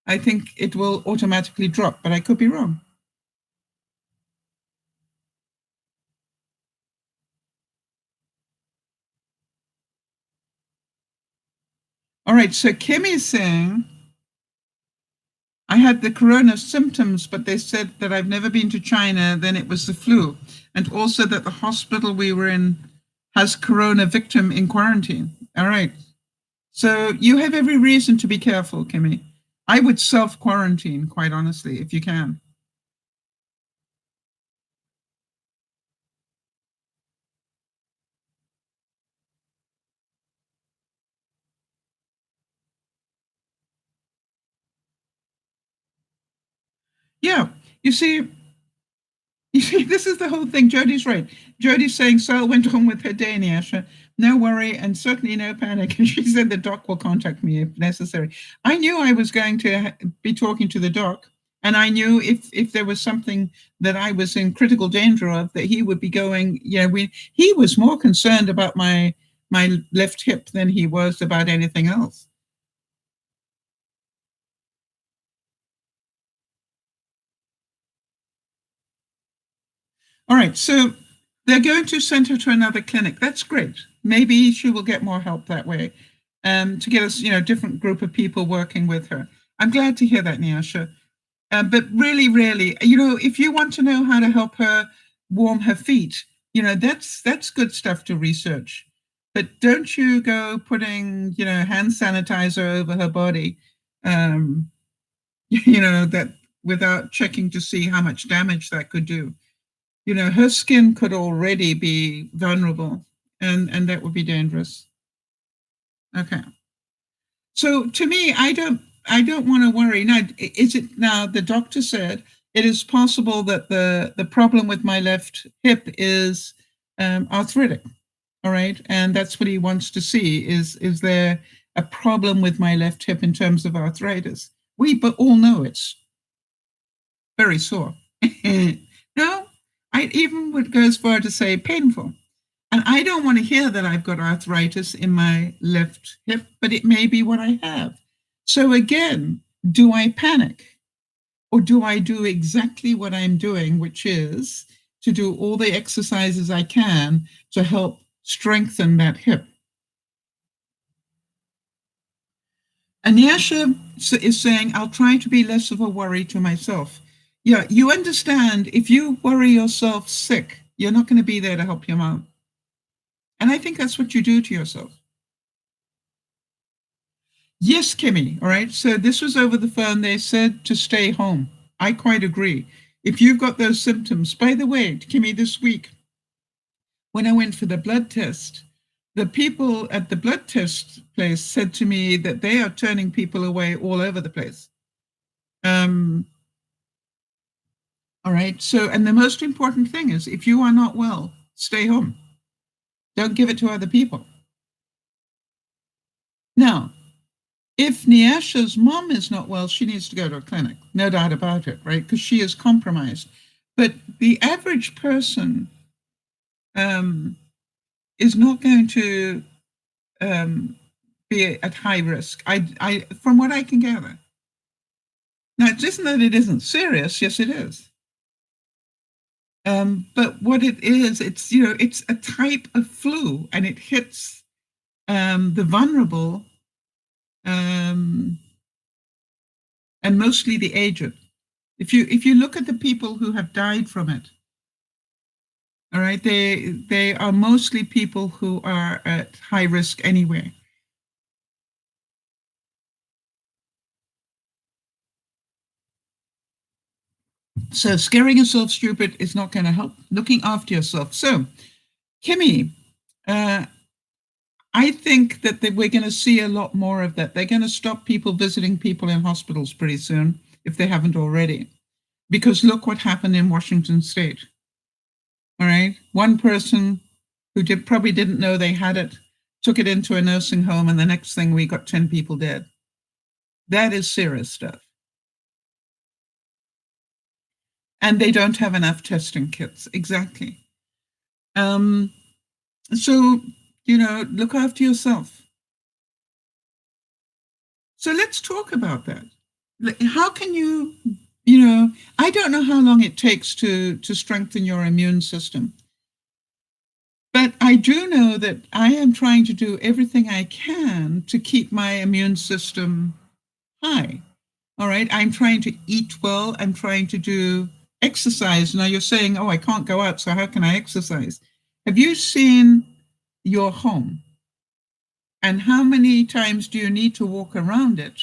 I think it will automatically drop, but I could be wrong. All right, so Kim is saying, I had the corona symptoms, but they said that I've never been to China, then it was the flu. And also that the hospital we were in has corona victim in quarantine. All right. So you have every reason to be careful, Kimmy. I would self-quarantine, quite honestly, if you can. Yeah, you see, this is the whole thing. Jodi's right. Jodi's saying Sal went home with her day, Nyasha. No worry and certainly no panic. And she said the doc will contact me if necessary. I knew I was going to be talking to the doc, and I knew if there was something that I was in critical danger of, that he would be going. He was more concerned about my left hip than he was about anything else. All right, so they're going to send her to another clinic. That's great. Maybe she will get more help that way, to get us, different group of people working with her. I'm glad to hear that, Nyasha. But really, really, if you want to know how to help her warm her feet, that's good stuff to research. But don't you go putting, hand sanitizer over her body, um, that without checking to see how much damage that could do. Her skin could already be vulnerable, and that would be dangerous. Okay. So to me, I don't want to worry. Now, the doctor said it is possible that the problem with my left hip is arthritic. All right. And that's what he wants to see is there a problem with my left hip in terms of arthritis? We but all know it's very sore. No, I even would go as far to say painful. And I don't want to hear that I've got arthritis in my left hip, but it may be what I have. So again, do I panic? Or do I do exactly what I'm doing, which is to do all the exercises I can to help strengthen that hip? Anyasha is saying, I'll try to be less of a worry to myself. Yeah, you understand, if you worry yourself sick, you're not going to be there to help your mom. And I think that's what you do to yourself. Yes, Kimmy. All right. So this was over the phone. They said to stay home. I quite agree. If you've got those symptoms, by the way, Kimmy, this week, when I went for the blood test, the people at the blood test place said to me that they are turning people away all over the place. Um, all right. So, and the most important thing is if you are not well, stay home. Don't give it to other people. Now, if Nyasha's mom is not well, she needs to go to a clinic, no doubt about it, right? Because she is compromised. But the average person um, is not going to be at high risk. From what I can gather. Now, it's isn't that it isn't serious. Yes, it is. But what it is, it's a type of flu, and it hits the vulnerable um, and mostly the aged. If you look at the people who have died from it, all right, they are mostly people who are at high risk anyway. So scaring yourself stupid is not going to help. Looking after yourself. So, Kimmy, I think that we're going to see a lot more of that. They're going to stop people visiting people in hospitals pretty soon, if they haven't already. Because look what happened in Washington State. All right. One person who probably didn't know they had it took it into a nursing home, and the next thing we got 10 people dead. That is serious stuff. And they don't have enough testing kits. Exactly. So, look after yourself. So let's talk about that. How can you, I don't know how long it takes to strengthen your immune system. But I do know that I am trying to do everything I can to keep my immune system high. All right. I'm trying to eat well. I'm trying to do exercise. Now you're saying, oh, I can't go out, so how can I exercise? Have you seen your home? And how many times do you need to walk around it?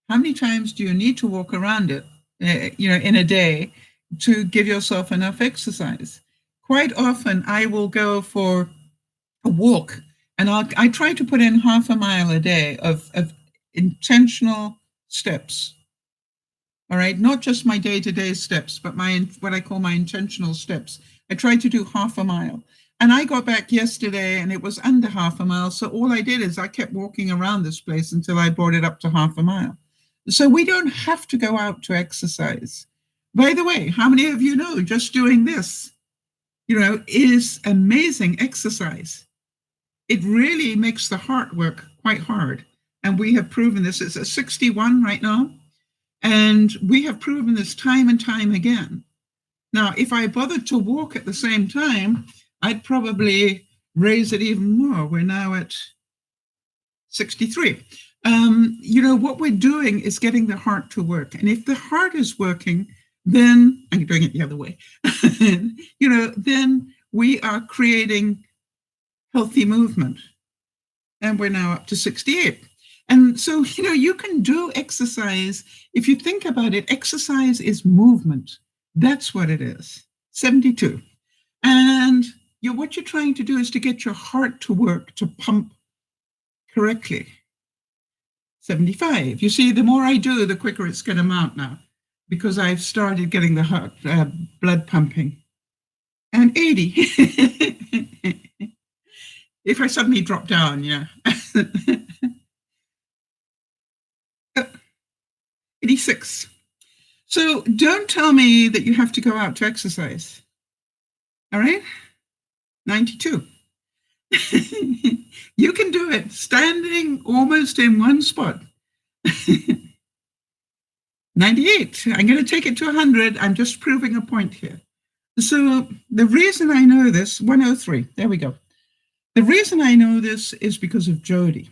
How many times do you need to walk around it, in a day to give yourself enough exercise? Quite often I will go for a walk and I try to put in half a mile a day of intentional steps. All right, not just my day-to-day steps, but what I call my intentional steps. I try to do half a mile. And I got back yesterday and it was under half a mile. So all I did is I kept walking around this place until I brought it up to half a mile. So we don't have to go out to exercise. By the way, how many of you know just doing this, is amazing exercise? It really makes the heart work quite hard. And we have proven this. It's at 61 right now. And we have proven this time and time again. Now, if I bothered to walk at the same time, I'd probably raise it even more. We're now at 63. What we're doing is getting the heart to work. And if the heart is working, then I'm doing it the other way, then we are creating healthy movement. And we're now up to 68. And so, you can do exercise. If you think about it, exercise is movement. That's what it is. 72. And what you're trying to do is to get your heart to work, to pump correctly. 75. You see, the more I do, the quicker it's going to mount now, because I've started getting the heart blood pumping. And 80. If I suddenly drop down, 86. So don't tell me that you have to go out to exercise. All right? 92. You can do it standing almost in one spot. 98. I'm going to take it to 100. I'm just proving a point here. So the reason I know this, 103. There we go. The reason I know this is because of Jody.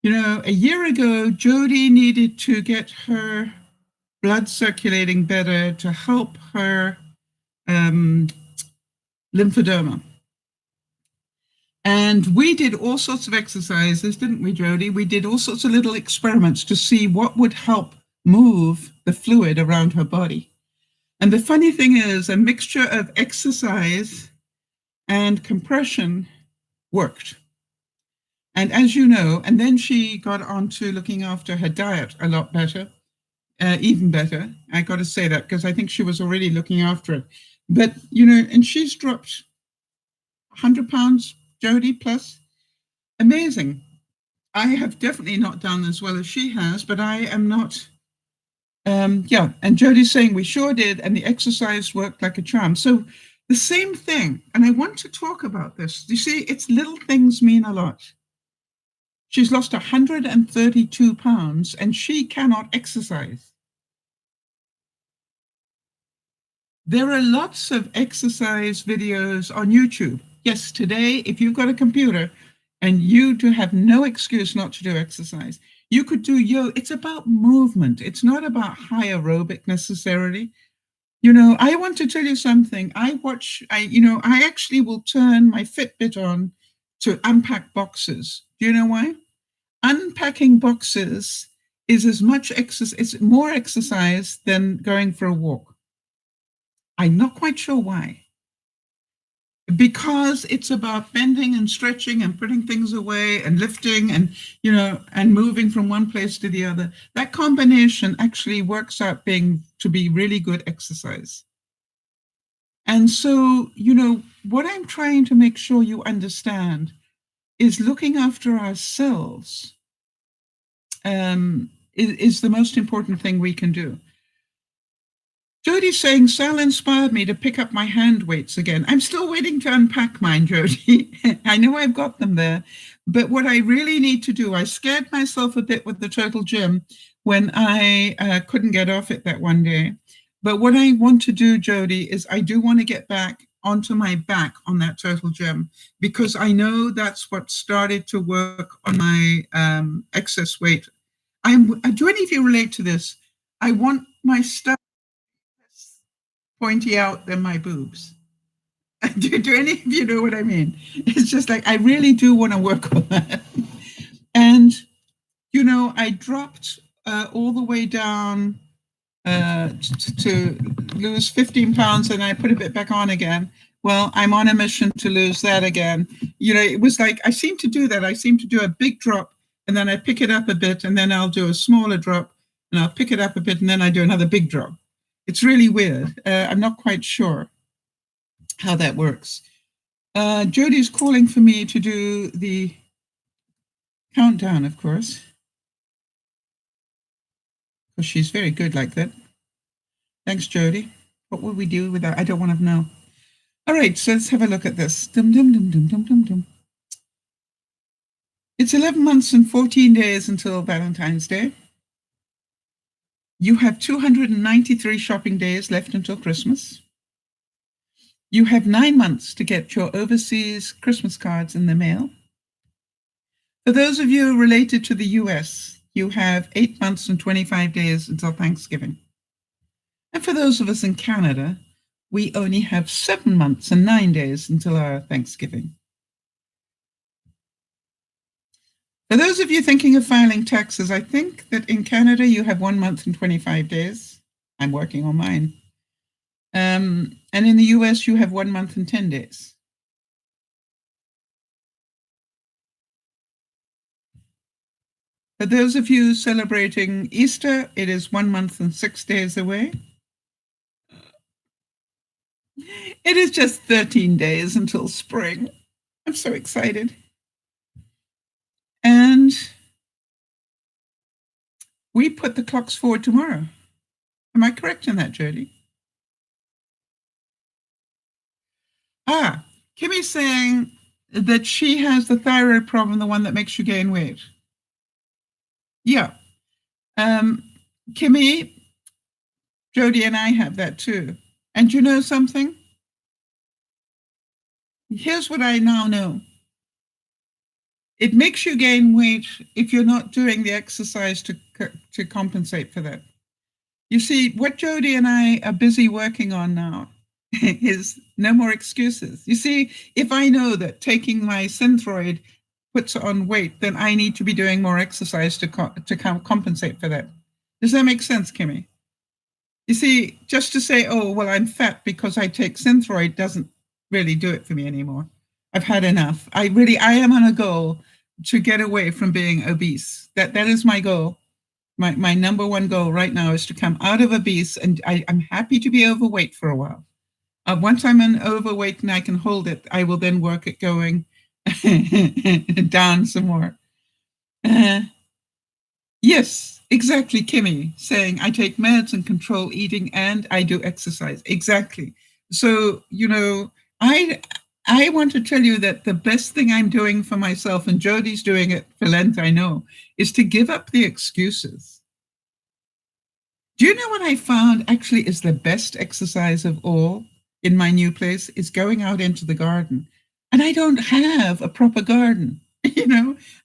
A year ago, Jody needed to get her blood circulating better to help her lymphedema. And we did all sorts of exercises, didn't we, Jody? We did all sorts of little experiments to see what would help move the fluid around her body. And the funny thing is, a mixture of exercise and compression worked. And as you know, and then she got on to looking after her diet a lot better, even better. I got to say that because I think she was already looking after it. But, and she's dropped 100 pounds, Jody, plus. Amazing. I have definitely not done as well as she has, but I am not. And Jody's saying we sure did, and the exercise worked like a charm. So the same thing, and I want to talk about this. You see, it's little things mean a lot. She's lost 132 pounds and she cannot exercise. There are lots of exercise videos on YouTube. Yes, today, if you've got a computer and you do have no excuse not to do exercise, you could do yoga. It's about movement. It's not about high aerobic necessarily. I want to tell you something. I actually will turn my Fitbit on to unpack boxes. Do you know why? Unpacking boxes is as much exercise, it's more exercise than going for a walk. I'm not quite sure why. Because it's about bending and stretching and putting things away and lifting and, and moving from one place to the other. That combination actually works out to be really good exercise. And so, what I'm trying to make sure you understand is looking after ourselves is the most important thing we can do. Jody's saying, Sal inspired me to pick up my hand weights again. I'm still waiting to unpack mine, Jody. I know I've got them there. But what I really need to do, I scared myself a bit with the Turtle Gym when I couldn't get off it that one day. But what I want to do, Jody, is I do want to get back onto my back on that Turtle Gym, because I know that's what started to work on my excess weight. Do any of you relate to this? I want my stuff pointy out than my boobs. Do any of you know what I mean? It's just like, I really do want to work on that. And, I dropped all the way down to lose 15 pounds, and I put a bit back on again. Well, I'm on a mission to lose that again. It was like, I seem to do that. I seem to do a big drop, and then I pick it up a bit, and then I'll do a smaller drop, and I'll pick it up a bit, and then I do another big drop. It's really weird. I'm not quite sure how that works. Jody's calling for me to do the countdown, of course, because she's very good like that. Thanks, Jody. What will we do with that? I don't want to know. All right, so let's have a look at this. Dum, dum, dum, dum, dum, dum, dum. It's 11 months and 14 days until Valentine's Day. You have 293 shopping days left until Christmas. You have 9 months to get your overseas Christmas cards in the mail. For those of you related to the US, you have 8 months and 25 days until Thanksgiving. And for those of us in Canada, we only have 7 months and 9 days until our Thanksgiving. For those of you thinking of filing taxes, I think that in Canada you have 1 month and 25 days. I'm working on mine. And in the US, you have 1 month and 10 days. For those of you celebrating Easter, it is 1 month and 6 days away. It is just 13 days until spring. I'm so excited. And we put the clocks forward tomorrow. Am I correct in that, Jody? Kimmy's saying that she has the thyroid problem, the one that makes you gain weight. Yeah. Kimmy, Jody and I have that too. And you know something? Here's what I now know. It makes you gain weight if you're not doing the exercise to compensate for that. You see, what Jody and I are busy working on now is no more excuses. You see, if I know that taking my Synthroid puts on weight, then I need to be doing more exercise to compensate for that. Does that make sense, Kimmy? You see, just to say, oh, well, I'm fat because I take Synthroid doesn't really do it for me anymore. I've had enough. I am on a goal to get away from being obese. That is my goal. My number one goal right now is to come out of obese, and I'm happy to be overweight for a while. Once I'm in overweight and I can hold it, I will then work at going down some more. Yes, exactly, Kimmy, saying I take meds and control eating and I do exercise. Exactly. So, I want to tell you that the best thing I'm doing for myself, and Jody's doing it for Lent, I know, is to give up the excuses. Do you know what I found actually is the best exercise of all in my new place is going out into the garden. And I don't have a proper garden.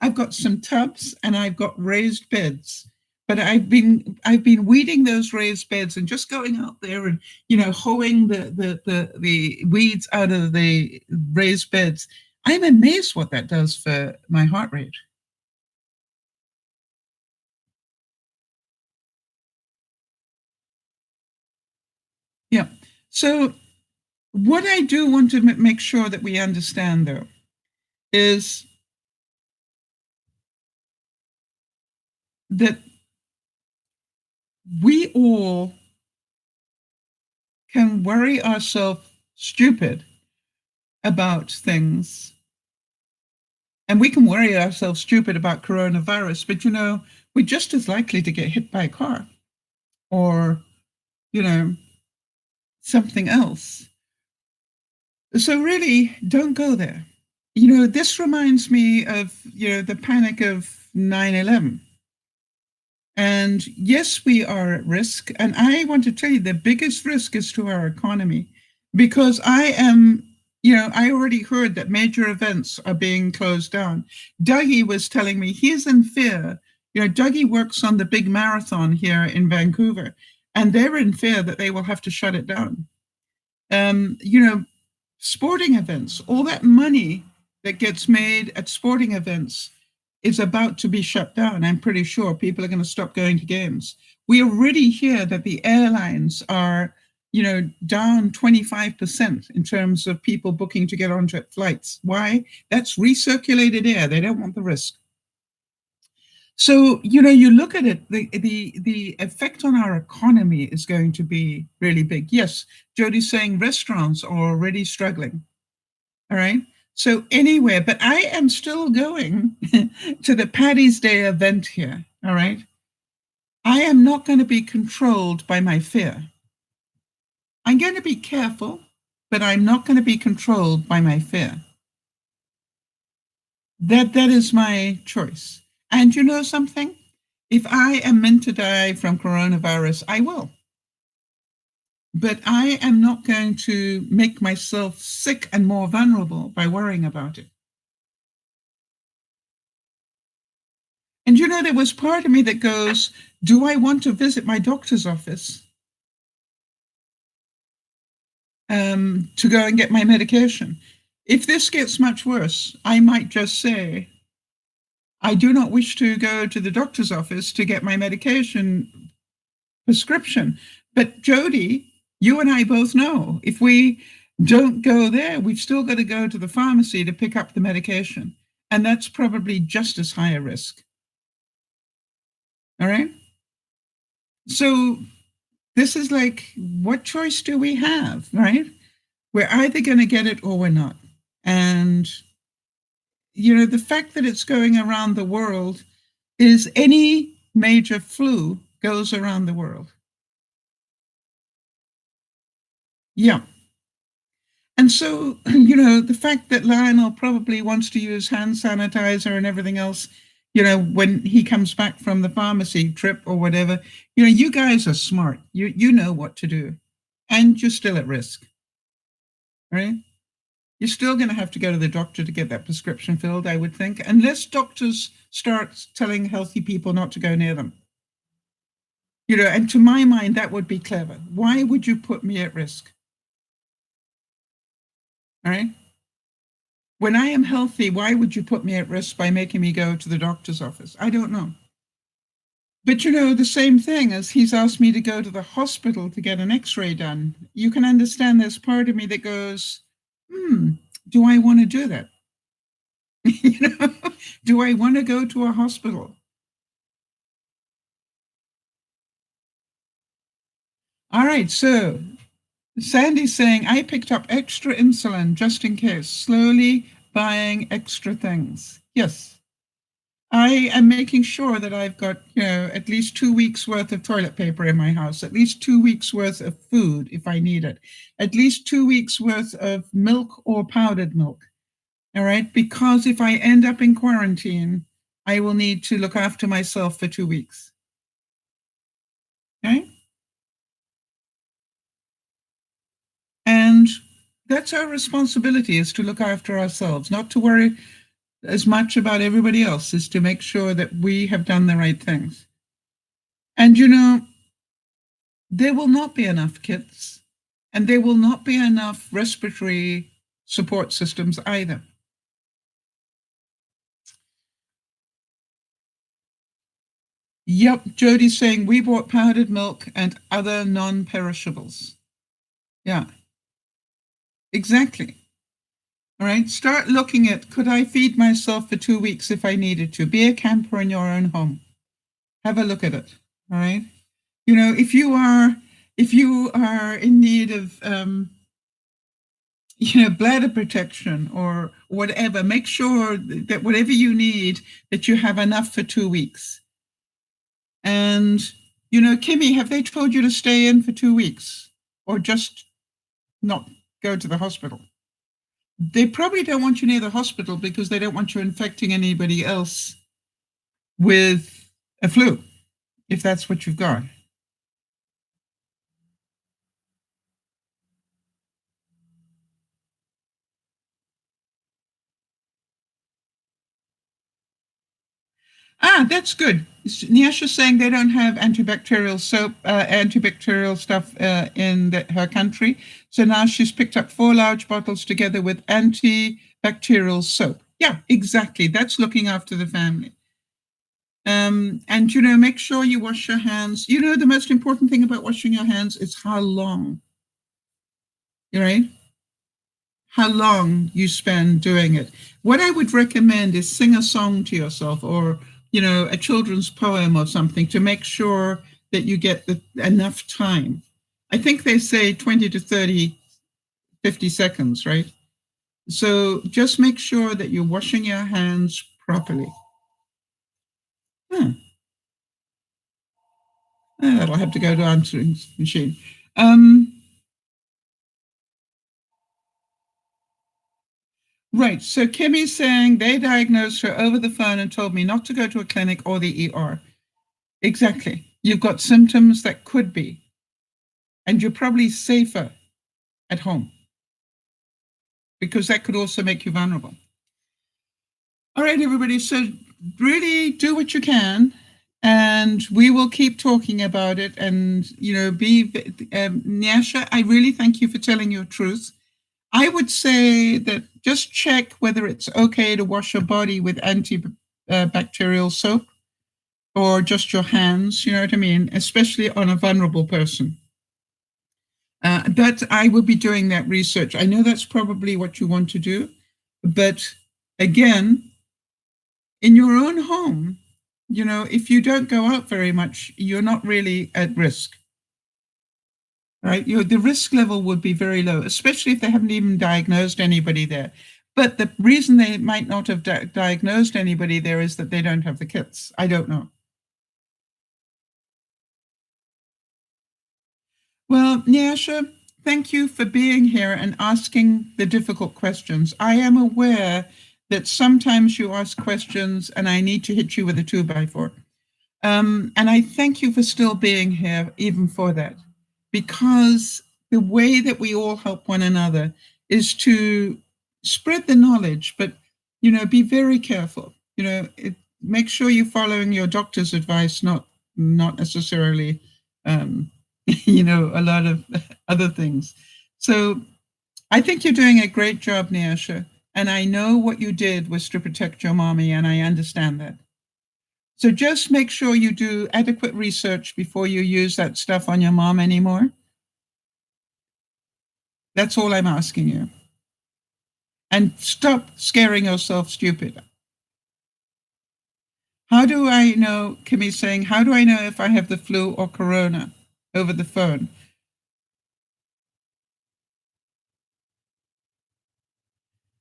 I've got some tubs and I've got raised beds. But I've been weeding those raised beds and just going out there and hoeing the weeds out of the raised beds. I'm amazed what that does for my heart rate. Yeah. So what I do want to make sure that we understand, though, is that we all can worry ourselves stupid about things, and we can worry ourselves stupid about coronavirus, but we're just as likely to get hit by a car or something else. So really, don't go there. This reminds me of the panic of 9/11. And yes, we are at risk. And I want to tell you the biggest risk is to our economy, because I already heard that major events are being closed down. Dougie was telling me he's in fear. Dougie works on the big marathon here in Vancouver, and they're in fear that they will have to shut it down. Um, you know, Sporting events, all that money that gets made at sporting events is about to be shut down. I'm pretty sure people are going to stop going to games. We already hear that the airlines are, down 25% in terms of people booking to get onto flights. Why? That's recirculated air. They don't want the risk. So, you look at it, the effect on our economy is going to be really big. Yes, Jody's saying restaurants are already struggling. All right. So anyway, but I am still going to the Paddy's Day event here. All right. I am not going to be controlled by my fear. I'm going to be careful, but I'm not going to be controlled by my fear. That is my choice. And you know something? If I am meant to die from coronavirus, I will. But I am not going to make myself sick and more vulnerable by worrying about it. And there was part of me that goes, do I want to visit my doctor's office to go and get my medication? If this gets much worse, I might just say, I do not wish to go to the doctor's office to get my medication prescription. But Jody, you and I both know if we don't go there, we've still got to go to the pharmacy to pick up the medication. And that's probably just as high a risk. All right. So this is like, what choice do we have, right? We're either going to get it or we're not. And, the fact that it's going around the world is any major flu goes around the world. Yeah. And so, the fact that Lionel probably wants to use hand sanitizer and everything else, when he comes back from the pharmacy trip or whatever, you guys are smart. You know what to do. And you're still at risk, right? You're still going to have to go to the doctor to get that prescription filled, I would think, unless doctors start telling healthy people not to go near them. And to my mind, that would be clever. Why would you put me at risk? All right. When I am healthy, why would you put me at risk by making me go to the doctor's office? I don't know. But the same thing as he's asked me to go to the hospital to get an x-ray done. You can understand there's part of me that goes, do I want to do that? Do I want to go to a hospital? All right, so Sandy's saying, I picked up extra insulin just in case, slowly buying extra things. Yes, I am making sure that I've got, at least 2 weeks worth of toilet paper in my house, at least 2 weeks worth of food if I need it, at least 2 weeks worth of milk or powdered milk. All right, because if I end up in quarantine, I will need to look after myself for 2 weeks. Okay? And that's our responsibility, is to look after ourselves, not to worry as much about everybody else, is to make sure that we have done the right things. And there will not be enough kits, and there will not be enough respiratory support systems either. Yep, Jody's saying we bought powdered milk and other non-perishables. Yeah, exactly. All right. Start looking at, could I feed myself for 2 weeks if I needed to? Be a camper in your own home. Have a look at it. All right. You know, if you are in need of bladder protection or whatever, make sure that whatever you need, that you have enough for 2 weeks. And Kimmy, have they told you to stay in for 2 weeks or just not go to the hospital? They probably don't want you near the hospital because they don't want you infecting anybody else with a flu, if that's what you've got. Ah, that's good. Nyasha's saying they don't have antibacterial soap, antibacterial stuff in her country. So now she's picked up 4 large bottles together with antibacterial soap. Yeah, exactly. That's looking after the family. And, make sure you wash your hands. The most important thing about washing your hands is how long, right? How long you spend doing it. What I would recommend is sing a song to yourself or, a children's poem or something to make sure that you get enough time. I think they say 20 to 30, 50 seconds, right? So just make sure that you're washing your hands properly. That'll have to go to answering machine. Right. So Kimmy's saying they diagnosed her over the phone and told me not to go to a clinic or the ER. Exactly. You've got symptoms that could be, and you're probably safer at home because that could also make you vulnerable. All right, everybody. So really do what you can, and we will keep talking about it. And, Nyasha, I really thank you for telling your truth. I would say that just check whether it's okay to wash your body with antibacterial soap or just your hands, you know what I mean? Especially on a vulnerable person. But I will be doing that research. I know that's probably what you want to do. But again, in your own home, if you don't go out very much, you're not really at risk. Right? The risk level would be very low, especially if they haven't even diagnosed anybody there. But the reason they might not have diagnosed anybody there is that they don't have the kits. I don't know. Well, Nyasha, thank you for being here and asking the difficult questions. I am aware that sometimes you ask questions and I need to hit you with a 2x4. And I thank you for still being here, even for that, because the way that we all help one another is to spread the knowledge, but, be very careful. Make sure you're following your doctor's advice, not necessarily, a lot of other things. So I think you're doing a great job, Nyasha. And I know what you did was to protect your mommy, and I understand that. So just make sure you do adequate research before you use that stuff on your mom anymore. That's all I'm asking you. And stop scaring yourself stupid. How do I know, Kimmy's saying, how do I know if I have the flu or corona over the phone?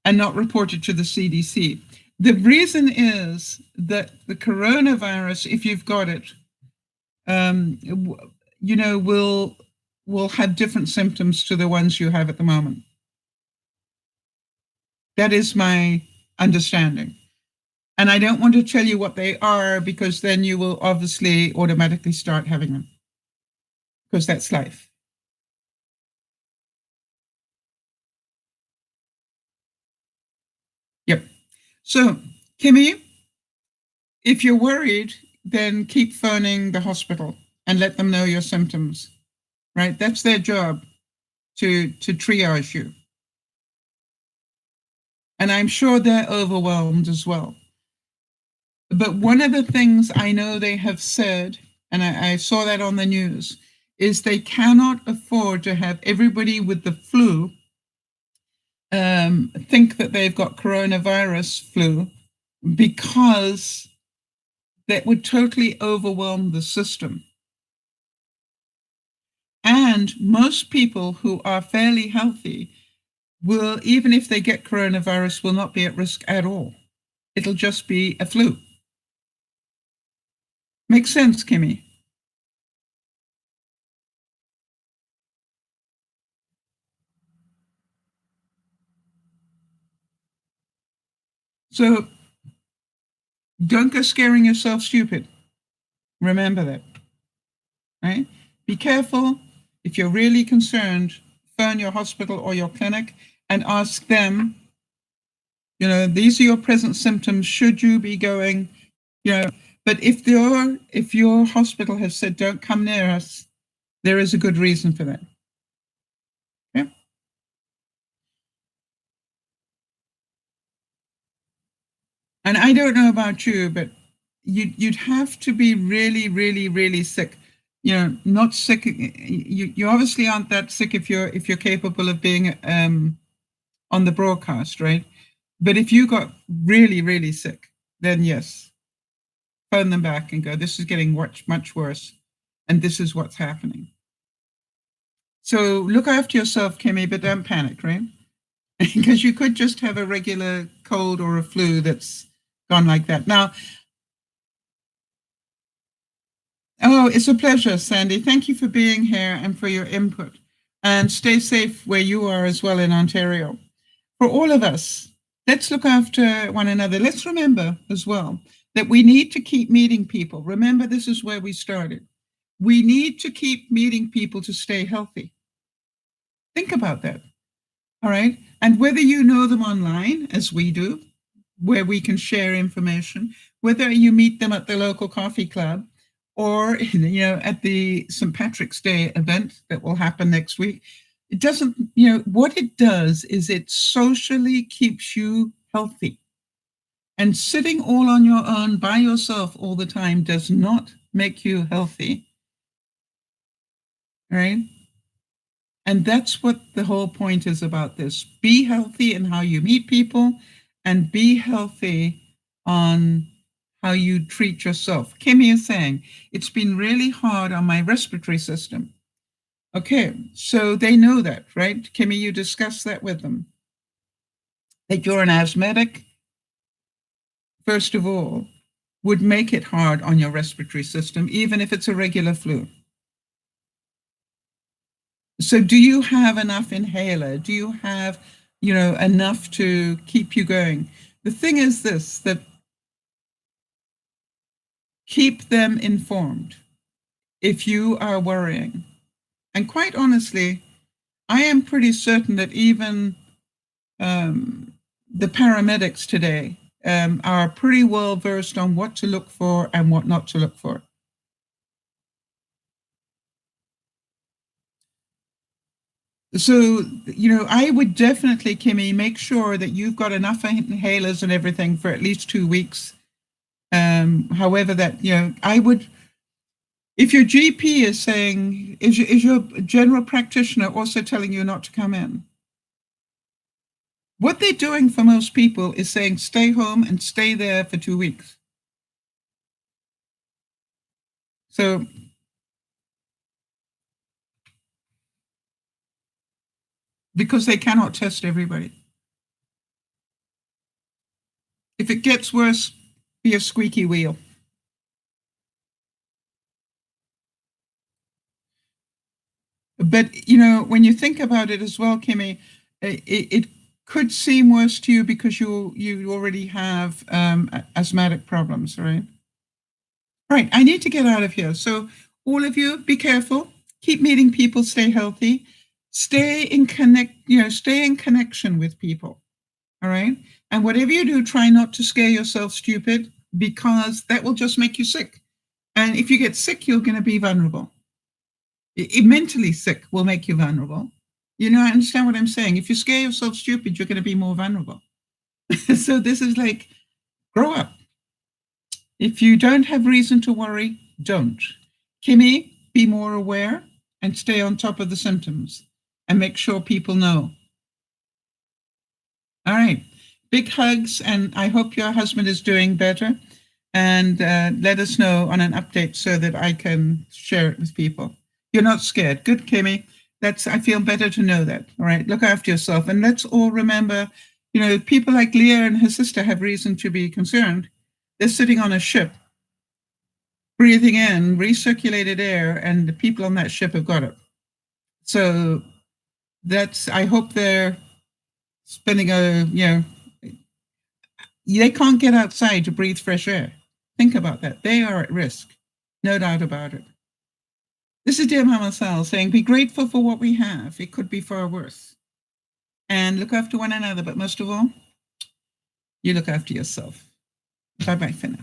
And not report it to the CDC. The reason is that the coronavirus, if you've got it, will have different symptoms to the ones you have at the moment. That is my understanding. And I don't want to tell you what they are because then you will obviously automatically start having them, because that's life. Yep. So, Kimmy, if you're worried, then keep phoning the hospital and let them know your symptoms, right? That's their job, to triage you. And I'm sure they're overwhelmed as well. But one of the things I know they have said, and I saw that on the news, is they cannot afford to have everybody with the flu think that they've got coronavirus flu, because that would totally overwhelm the system. And most people who are fairly healthy will, even if they get coronavirus, will not be at risk at all. It'll just be a flu. Makes sense, Kimmy? So don't go scaring yourself stupid. Remember that, right? Be careful. If you're really concerned, phone your hospital or your clinic and ask them, you know, these are your present symptoms. Should you be going, you know, but if your hospital has said don't come near us, there is a good reason for that. Okay? And I don't know about you, but you'd have to be really, really, really sick. You know, not sick. You obviously aren't that sick if you're capable of being on the broadcast, right? But if you got really, really sick, then yes, phone them back and go, this is getting much, much worse, and this is what's happening. So look after yourself, Kimmy, but don't panic, right? Because you could just have a regular cold or a flu that's gone like that. Now, oh, it's a pleasure, Sandy. Thank you for being here and for your input. And stay safe where you are as well in Ontario. For all of us, let's look after one another. Let's remember as well that we need to keep meeting people. Remember, this is where we started. We need to keep meeting people to stay healthy. Think about that. All right. And whether you know them online, as we do, where we can share information, whether you meet them at the local coffee club or, you know, at the St. Patrick's Day event that will happen next week, it doesn't, you know, what it does is it socially keeps you healthy. And sitting all on your own by yourself all the time does not make you healthy. Right? And that's what the whole point is about this. Be healthy in how you meet people and be healthy on how you treat yourself. Kimmy is saying, it's been really hard on my respiratory system. Okay, so they know that, right? Kimmy, you discussed that with them. That you're an asthmatic, first of all, would make it hard on your respiratory system, even if it's a regular flu. So do you have enough inhaler? Do you have, you know, enough to keep you going? The thing is this, that keep them informed if you are worrying. And quite honestly, I am pretty certain that even the paramedics today are pretty well versed on what to look for and what not to look for. So, you know, I would definitely, Kimmy, make sure that you've got enough inhalers and everything for at least 2 weeks. However that, you know, I would, if your GP is saying, is your general practitioner also telling you not to come in? What they're doing for most people is saying, stay home and stay there for 2 weeks. So, because they cannot test everybody. If it gets worse, be a squeaky wheel. But, you know, when you think about it as well, Kimmy, it could seem worse to you because you already have asthmatic problems, right? Right, I need to get out of here. So all of you, be careful. Keep meeting people, stay healthy, stay in connection with people. All right. And whatever you do, try not to scare yourself stupid, because that will just make you sick. And if you get sick, you're going to be vulnerable. Mentally sick will make you vulnerable. You know, I understand what I'm saying. If you scare yourself stupid, you're going to be more vulnerable. So this is like, grow up. If you don't have reason to worry, don't. Kimmy, be more aware. and stay on top of the symptoms and make sure people know. All right. Big hugs, and I hope your husband is doing better. And let us know on an update so that I can share it with people. You're not scared. Good, Kimmy. I feel better to know that. All right. Look after yourself. And let's all remember, people like Leah and her sister have reason to be concerned. They're sitting on a ship, breathing in recirculated air, and the people on that ship have got it. So I hope they're spending they can't get outside to breathe fresh air. Think about that. They are at risk. No doubt about it. This is Dear Mama Sal saying, be grateful for what we have. It could be far worse. And look after one another. But most of all, you look after yourself. Bye-bye for now.